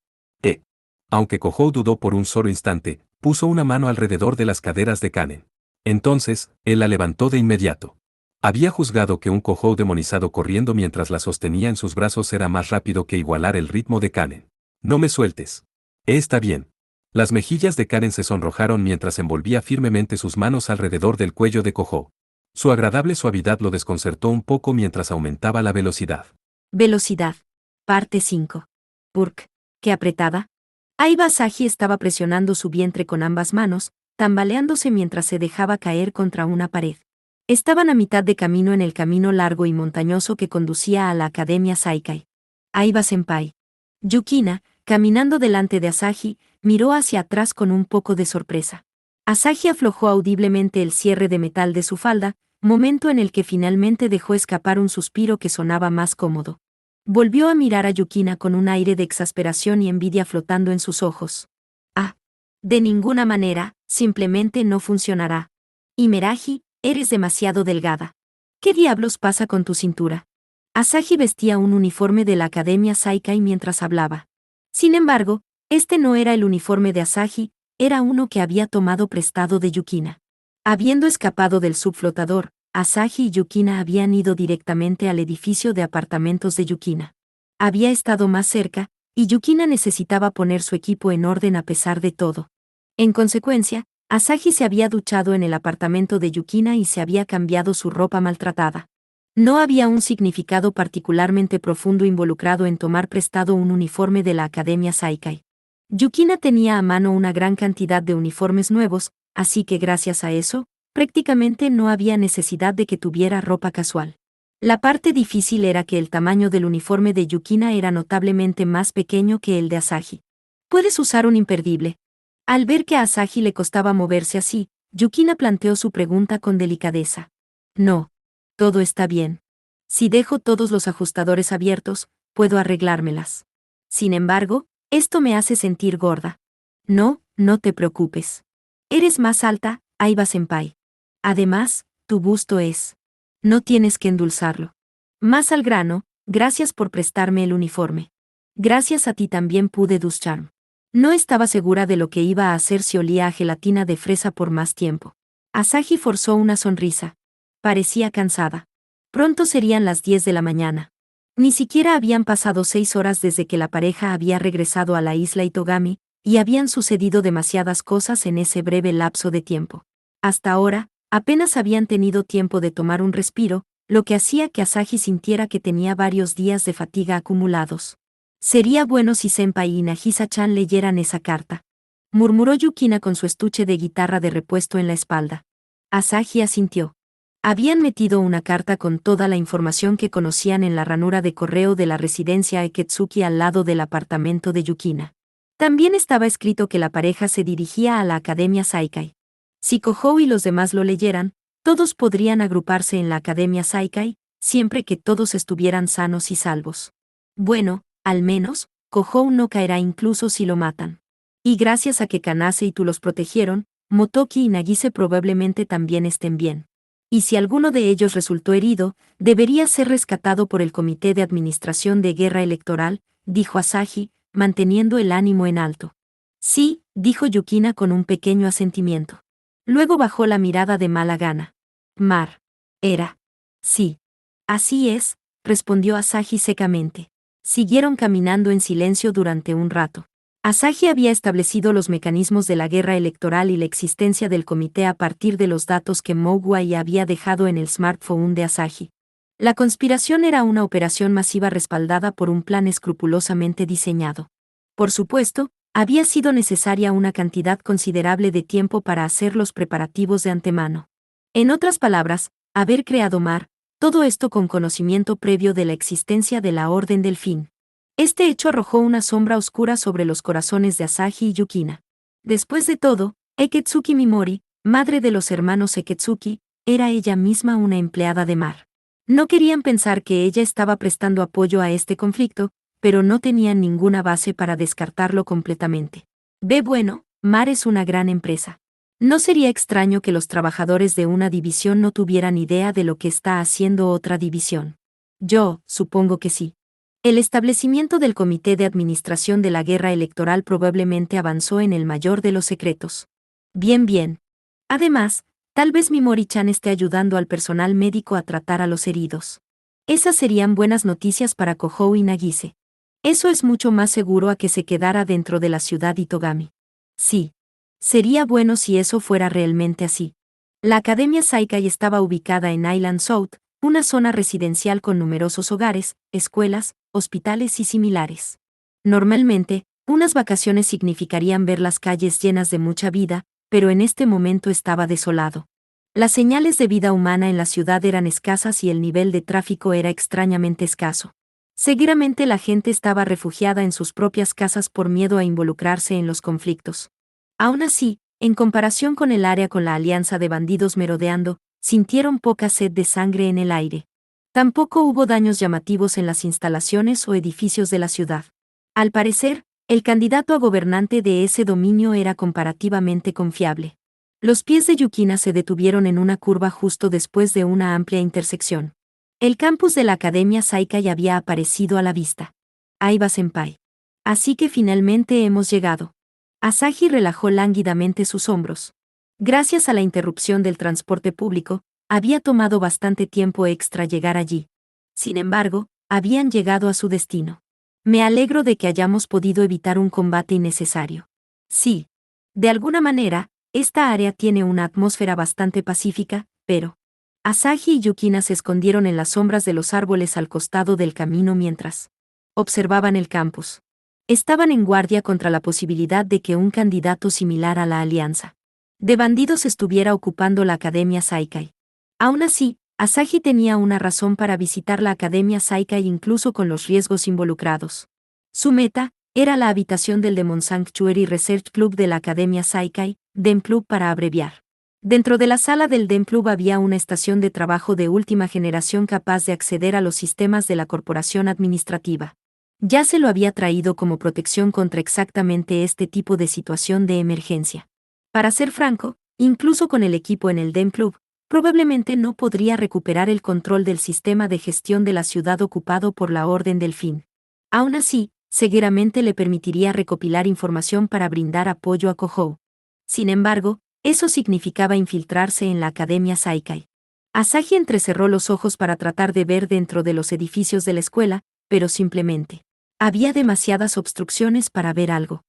Aunque Kohou dudó por un solo instante, puso una mano alrededor de las caderas de Kanen. Entonces, él la levantó de inmediato. Había juzgado que un Kohou demonizado corriendo mientras la sostenía en sus brazos era más rápido que igualar el ritmo de Kanen. No me sueltes. Está bien. Las mejillas de Karen se sonrojaron mientras envolvía firmemente sus manos alrededor del cuello de Kohou. Su agradable suavidad lo desconcertó un poco mientras aumentaba la velocidad. Velocidad. Parte 5. Burk. ¿Qué apretada? Aiba Asahi estaba presionando su vientre con ambas manos, tambaleándose mientras se dejaba caer contra una pared. Estaban a mitad de camino en el camino largo y montañoso que conducía a la Academia Saikai. Aiba Senpai. Yukina, caminando delante de Asahi, miró hacia atrás con un poco de sorpresa. Asahi aflojó audiblemente el cierre de metal de su falda, momento en el que finalmente dejó escapar un suspiro que sonaba más cómodo. Volvió a mirar a Yukina con un aire de exasperación y envidia flotando en sus ojos. Ah. De ninguna manera, simplemente no funcionará. Imeraji, eres demasiado delgada. ¿Qué diablos pasa con tu cintura? Asahi vestía un uniforme de la Academia Saikai mientras hablaba. Sin embargo, este no era el uniforme de Asahi, era uno que había tomado prestado de Yukina. Habiendo escapado del subflotador, Asahi y Yukina habían ido directamente al edificio de apartamentos de Yukina. Había estado más cerca, y Yukina necesitaba poner su equipo en orden a pesar de todo. En consecuencia, Asahi se había duchado en el apartamento de Yukina y se había cambiado su ropa maltratada. No había un significado particularmente profundo involucrado en tomar prestado un uniforme de la Academia Saikai. Yukina tenía a mano una gran cantidad de uniformes nuevos, así que gracias a eso, prácticamente no había necesidad de que tuviera ropa casual. La parte difícil era que el tamaño del uniforme de Yukina era notablemente más pequeño que el de Asahi. ¿Puedes usar un imperdible? Al ver que a Asahi le costaba moverse así, Yukina planteó su pregunta con delicadeza. No. Todo está bien. Si dejo todos los ajustadores abiertos, puedo arreglármelas. Sin embargo, esto me hace sentir gorda. No, no te preocupes. Eres más alta, Aiba Senpai. Además, tu busto es. No tienes que endulzarlo. Más al grano, gracias por prestarme el uniforme. Gracias a ti también pude ducharme. No estaba segura de lo que iba a hacer si olía a gelatina de fresa por más tiempo. Asahi forzó una sonrisa. Parecía cansada. Pronto serían las 10 de la mañana. Ni siquiera habían pasado 6 horas desde que la pareja había regresado a la isla Itogami, y habían sucedido demasiadas cosas en ese breve lapso de tiempo. Hasta ahora, apenas habían tenido tiempo de tomar un respiro, lo que hacía que Asahi sintiera que tenía varios días de fatiga acumulados. Sería bueno si Senpai y Nagisa-chan leyeran esa carta. Murmuró Yukina con su estuche de guitarra de repuesto en la espalda. Asahi asintió. Habían metido una carta con toda la información que conocían en la ranura de correo de la residencia Eketsuki al lado del apartamento de Yukina. También estaba escrito que la pareja se dirigía a la Academia Saikai. Si Kohou y los demás lo leyeran, todos podrían agruparse en la Academia Saikai, siempre que todos estuvieran sanos y salvos. Bueno, al menos, Kohou no caerá incluso si lo matan. Y gracias a que Kanase y tú los protegieron, Motoki y Nagise probablemente también estén bien. Y si alguno de ellos resultó herido, debería ser rescatado por el Comité de Administración de Guerra Electoral, dijo Asahi, manteniendo el ánimo en alto. Sí, dijo Yukina con un pequeño asentimiento. Luego bajó la mirada de mala gana. Mar. Era. Sí. Así es, respondió Asahi secamente. Siguieron caminando en silencio durante un rato. Asahi había establecido los mecanismos de la guerra electoral y la existencia del comité a partir de los datos que Mogwai había dejado en el smartphone de Asahi. La conspiración era una operación masiva respaldada por un plan escrupulosamente diseñado. Por supuesto, había sido necesaria una cantidad considerable de tiempo para hacer los preparativos de antemano. En otras palabras, haber creado Mar, todo esto con conocimiento previo de la existencia de la Orden del Fin. Este hecho arrojó una sombra oscura sobre los corazones de Asahi y Yukina. Después de todo, Eketsuki Mimori, madre de los hermanos Eketsuki, era ella misma una empleada de Mar. No querían pensar que ella estaba prestando apoyo a este conflicto, pero no tenían ninguna base para descartarlo completamente. Bueno, Mar es una gran empresa. No sería extraño que los trabajadores de una división no tuvieran idea de lo que está haciendo otra división. Yo, supongo que sí. El establecimiento del Comité de Administración de la Guerra Electoral probablemente avanzó en el mayor de los secretos. Bien, bien. Además, tal vez Mimori-chan esté ayudando al personal médico a tratar a los heridos. Esas serían buenas noticias para Kohou y Nagise. Eso es mucho más seguro a que se quedara dentro de la ciudad Itogami. Sí. Sería bueno si eso fuera realmente así. La Academia Saikai estaba ubicada en Island South, una zona residencial con numerosos hogares, escuelas, hospitales y similares. Normalmente, unas vacaciones significarían ver las calles llenas de mucha vida, pero en este momento estaba desolado. Las señales de vida humana en la ciudad eran escasas y el nivel de tráfico era extrañamente escaso. Seguramente la gente estaba refugiada en sus propias casas por miedo a involucrarse en los conflictos. Aún así, en comparación con el área con la alianza de bandidos merodeando, sintieron poca sed de sangre en el aire. Tampoco hubo daños llamativos en las instalaciones o edificios de la ciudad. Al parecer, el candidato a gobernante de ese dominio era comparativamente confiable. Los pies de Yukina se detuvieron en una curva justo después de una amplia intersección. El campus de la Academia Saikai había aparecido a la vista. Aiba-senpai. Así que finalmente hemos llegado. Asahi relajó lánguidamente sus hombros. Gracias a la interrupción del transporte público, había tomado bastante tiempo extra llegar allí. Sin embargo, habían llegado a su destino. Me alegro de que hayamos podido evitar un combate innecesario. Sí. De alguna manera, esta área tiene una atmósfera bastante pacífica, pero... Asahi y Yukina se escondieron en las sombras de los árboles al costado del camino mientras observaban el campus. Estaban en guardia contra la posibilidad de que un candidato similar a la alianza de bandidos estuviera ocupando la Academia Saikai. Aún así, Asahi tenía una razón para visitar la Academia Saikai incluso con los riesgos involucrados. Su meta era la habitación del Demon Sanctuary Research Club de la Academia Saikai, DEM Club para abreviar. Dentro de la sala del DEM Club había una estación de trabajo de última generación capaz de acceder a los sistemas de la corporación administrativa. Ya se lo había traído como protección contra exactamente este tipo de situación de emergencia. Para ser franco, incluso con el equipo en el DEM Club, probablemente no podría recuperar el control del sistema de gestión de la ciudad ocupado por la Orden del Fin. Aún así, seguramente le permitiría recopilar información para brindar apoyo a Kohou. Sin embargo, eso significaba infiltrarse en la Academia Saikai. Asahi entrecerró los ojos para tratar de ver dentro de los edificios de la escuela, pero simplemente había demasiadas obstrucciones para ver algo.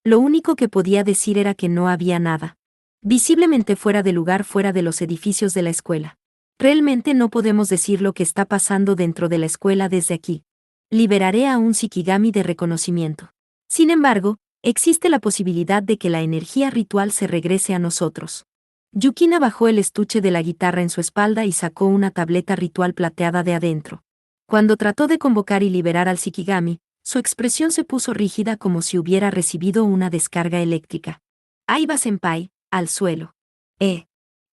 Lo único que podía decir era que no había nada visiblemente fuera de lugar fuera de los edificios de la escuela. Realmente no podemos decir lo que está pasando dentro de la escuela desde aquí. Liberaré a un Shikigami de reconocimiento. Sin embargo, existe la posibilidad de que la energía ritual se regrese a nosotros. Yukina bajó el estuche de la guitarra en su espalda y sacó una tableta ritual plateada de adentro. Cuando trató de convocar y liberar al Shikigami, su expresión se puso rígida como si hubiera recibido una descarga eléctrica. Aiba-senpai, al suelo.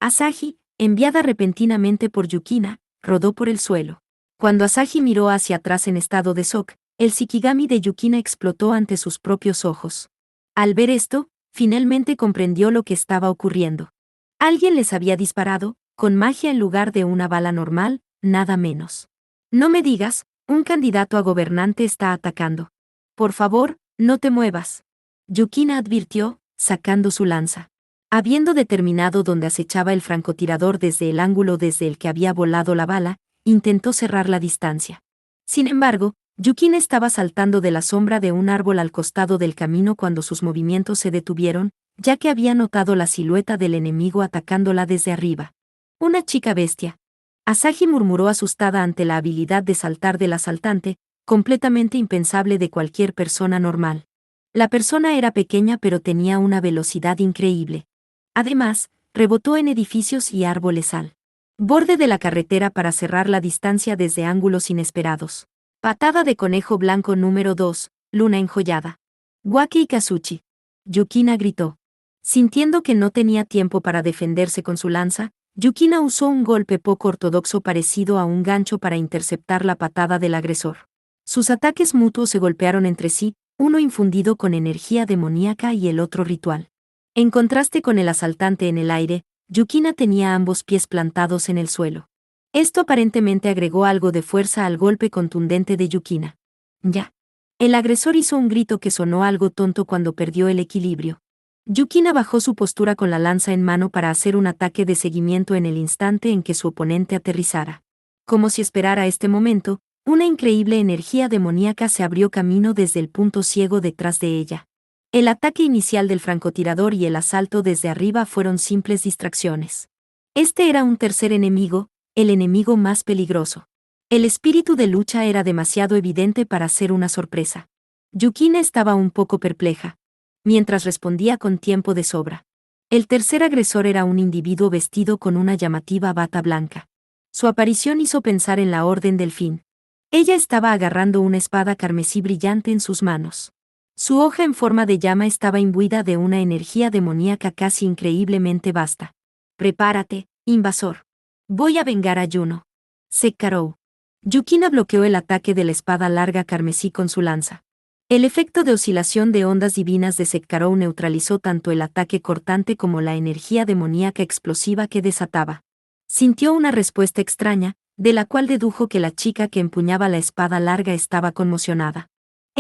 Asahi, enviada repentinamente por Yukina, rodó por el suelo. Cuando Asahi miró hacia atrás en estado de shock, el Shikigami de Yukina explotó ante sus propios ojos. Al ver esto, finalmente comprendió lo que estaba ocurriendo. Alguien les había disparado, con magia en lugar de una bala normal, nada menos. No me digas, un candidato a gobernante está atacando. Por favor, no te muevas. Yukina advirtió, sacando su lanza. Habiendo determinado dónde acechaba el francotirador desde el ángulo desde el que había volado la bala, intentó cerrar la distancia. Sin embargo, Yukina estaba saltando de la sombra de un árbol al costado del camino cuando sus movimientos se detuvieron, ya que había notado la silueta del enemigo atacándola desde arriba. Una chica bestia. Asahi murmuró asustada ante la habilidad de saltar del asaltante, completamente impensable de cualquier persona normal. La persona era pequeña pero tenía una velocidad increíble. Además, rebotó en edificios y árboles al borde de la carretera para cerrar la distancia desde ángulos inesperados. Patada de conejo blanco número 2, luna enjollada. Waki Kazuchi. Yukina gritó. Sintiendo que no tenía tiempo para defenderse con su lanza, Yukina usó un golpe poco ortodoxo parecido a un gancho para interceptar la patada del agresor. Sus ataques mutuos se golpearon entre sí, uno infundido con energía demoníaca y el otro ritual. En contraste con el asaltante en el aire, Yukina tenía ambos pies plantados en el suelo. Esto aparentemente agregó algo de fuerza al golpe contundente de Yukina. Ya. El agresor hizo un grito que sonó algo tonto cuando perdió el equilibrio. Yukina bajó su postura con la lanza en mano para hacer un ataque de seguimiento en el instante en que su oponente aterrizara. Como si esperara este momento, una increíble energía demoníaca se abrió camino desde el punto ciego detrás de ella. El ataque inicial del francotirador y el asalto desde arriba fueron simples distracciones. Este era un tercer enemigo, el enemigo más peligroso. El espíritu de lucha era demasiado evidente para ser una sorpresa. Yukina estaba un poco perpleja, mientras respondía con tiempo de sobra. El tercer agresor era un individuo vestido con una llamativa bata blanca. Su aparición hizo pensar en la Orden del Fin. Ella estaba agarrando una espada carmesí brillante en sus manos. Su hoja en forma de llama estaba imbuida de una energía demoníaca casi increíblemente vasta. «Prepárate, invasor. Voy a vengar a Juno». Sekkarou. Yukina bloqueó el ataque de la espada larga carmesí con su lanza. El efecto de oscilación de ondas divinas de Sekkarou neutralizó tanto el ataque cortante como la energía demoníaca explosiva que desataba. Sintió una respuesta extraña, de la cual dedujo que la chica que empuñaba la espada larga estaba conmocionada.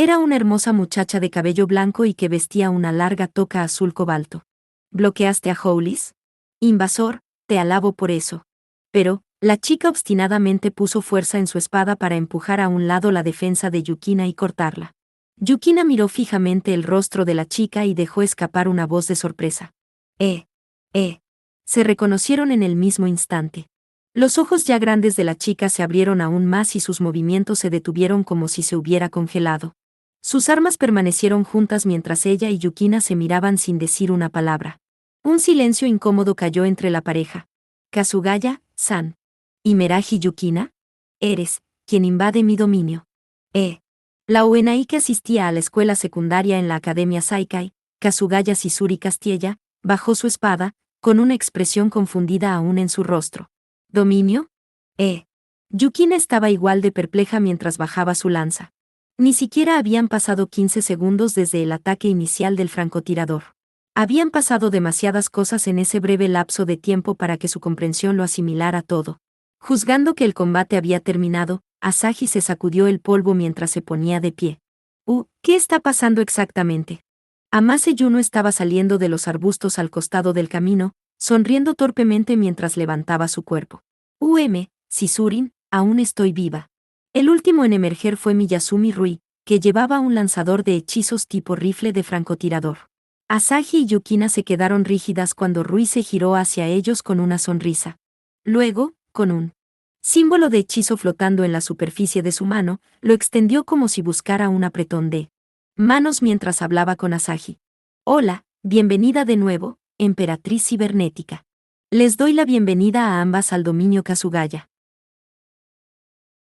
Era una hermosa muchacha de cabello blanco y que vestía una larga toca azul cobalto. ¿Bloqueaste a Howlis? Invasor, te alabo por eso. Pero, la chica obstinadamente puso fuerza en su espada para empujar a un lado la defensa de Yukina y cortarla. Yukina miró fijamente el rostro de la chica y dejó escapar una voz de sorpresa. Se reconocieron en el mismo instante. Los ojos ya grandes de la chica se abrieron aún más y sus movimientos se detuvieron como si se hubiera congelado. Sus armas permanecieron juntas mientras ella y Yukina se miraban sin decir una palabra. Un silencio incómodo cayó entre la pareja. Kasugaya-san. ¿Y Meraji Yukina? Eres quien invade mi dominio. La Uenai que asistía a la escuela secundaria en la Academia Saikai, Kasugaya Sisuri Castiella, bajó su espada, con una expresión confundida aún en su rostro. ¿Dominio? Yukina estaba igual de perpleja mientras bajaba su lanza. Ni siquiera habían pasado 15 segundos desde el ataque inicial del francotirador. Habían pasado demasiadas cosas en ese breve lapso de tiempo para que su comprensión lo asimilara todo. Juzgando que el combate había terminado, Asahi se sacudió el polvo mientras se ponía de pie. ¿Qué está pasando exactamente? Amase Yuno estaba saliendo de los arbustos al costado del camino, sonriendo torpemente mientras levantaba su cuerpo. Sisurin, aún estoy viva. El último en emerger fue Miyazumi Rui, que llevaba un lanzador de hechizos tipo rifle de francotirador. Asahi y Yukina se quedaron rígidas cuando Rui se giró hacia ellos con una sonrisa. Luego, con un símbolo de hechizo flotando en la superficie de su mano, lo extendió como si buscara un apretón de manos mientras hablaba con Asahi. Hola, bienvenida de nuevo, emperatriz cibernética. Les doy la bienvenida a ambas al dominio Kasugaya.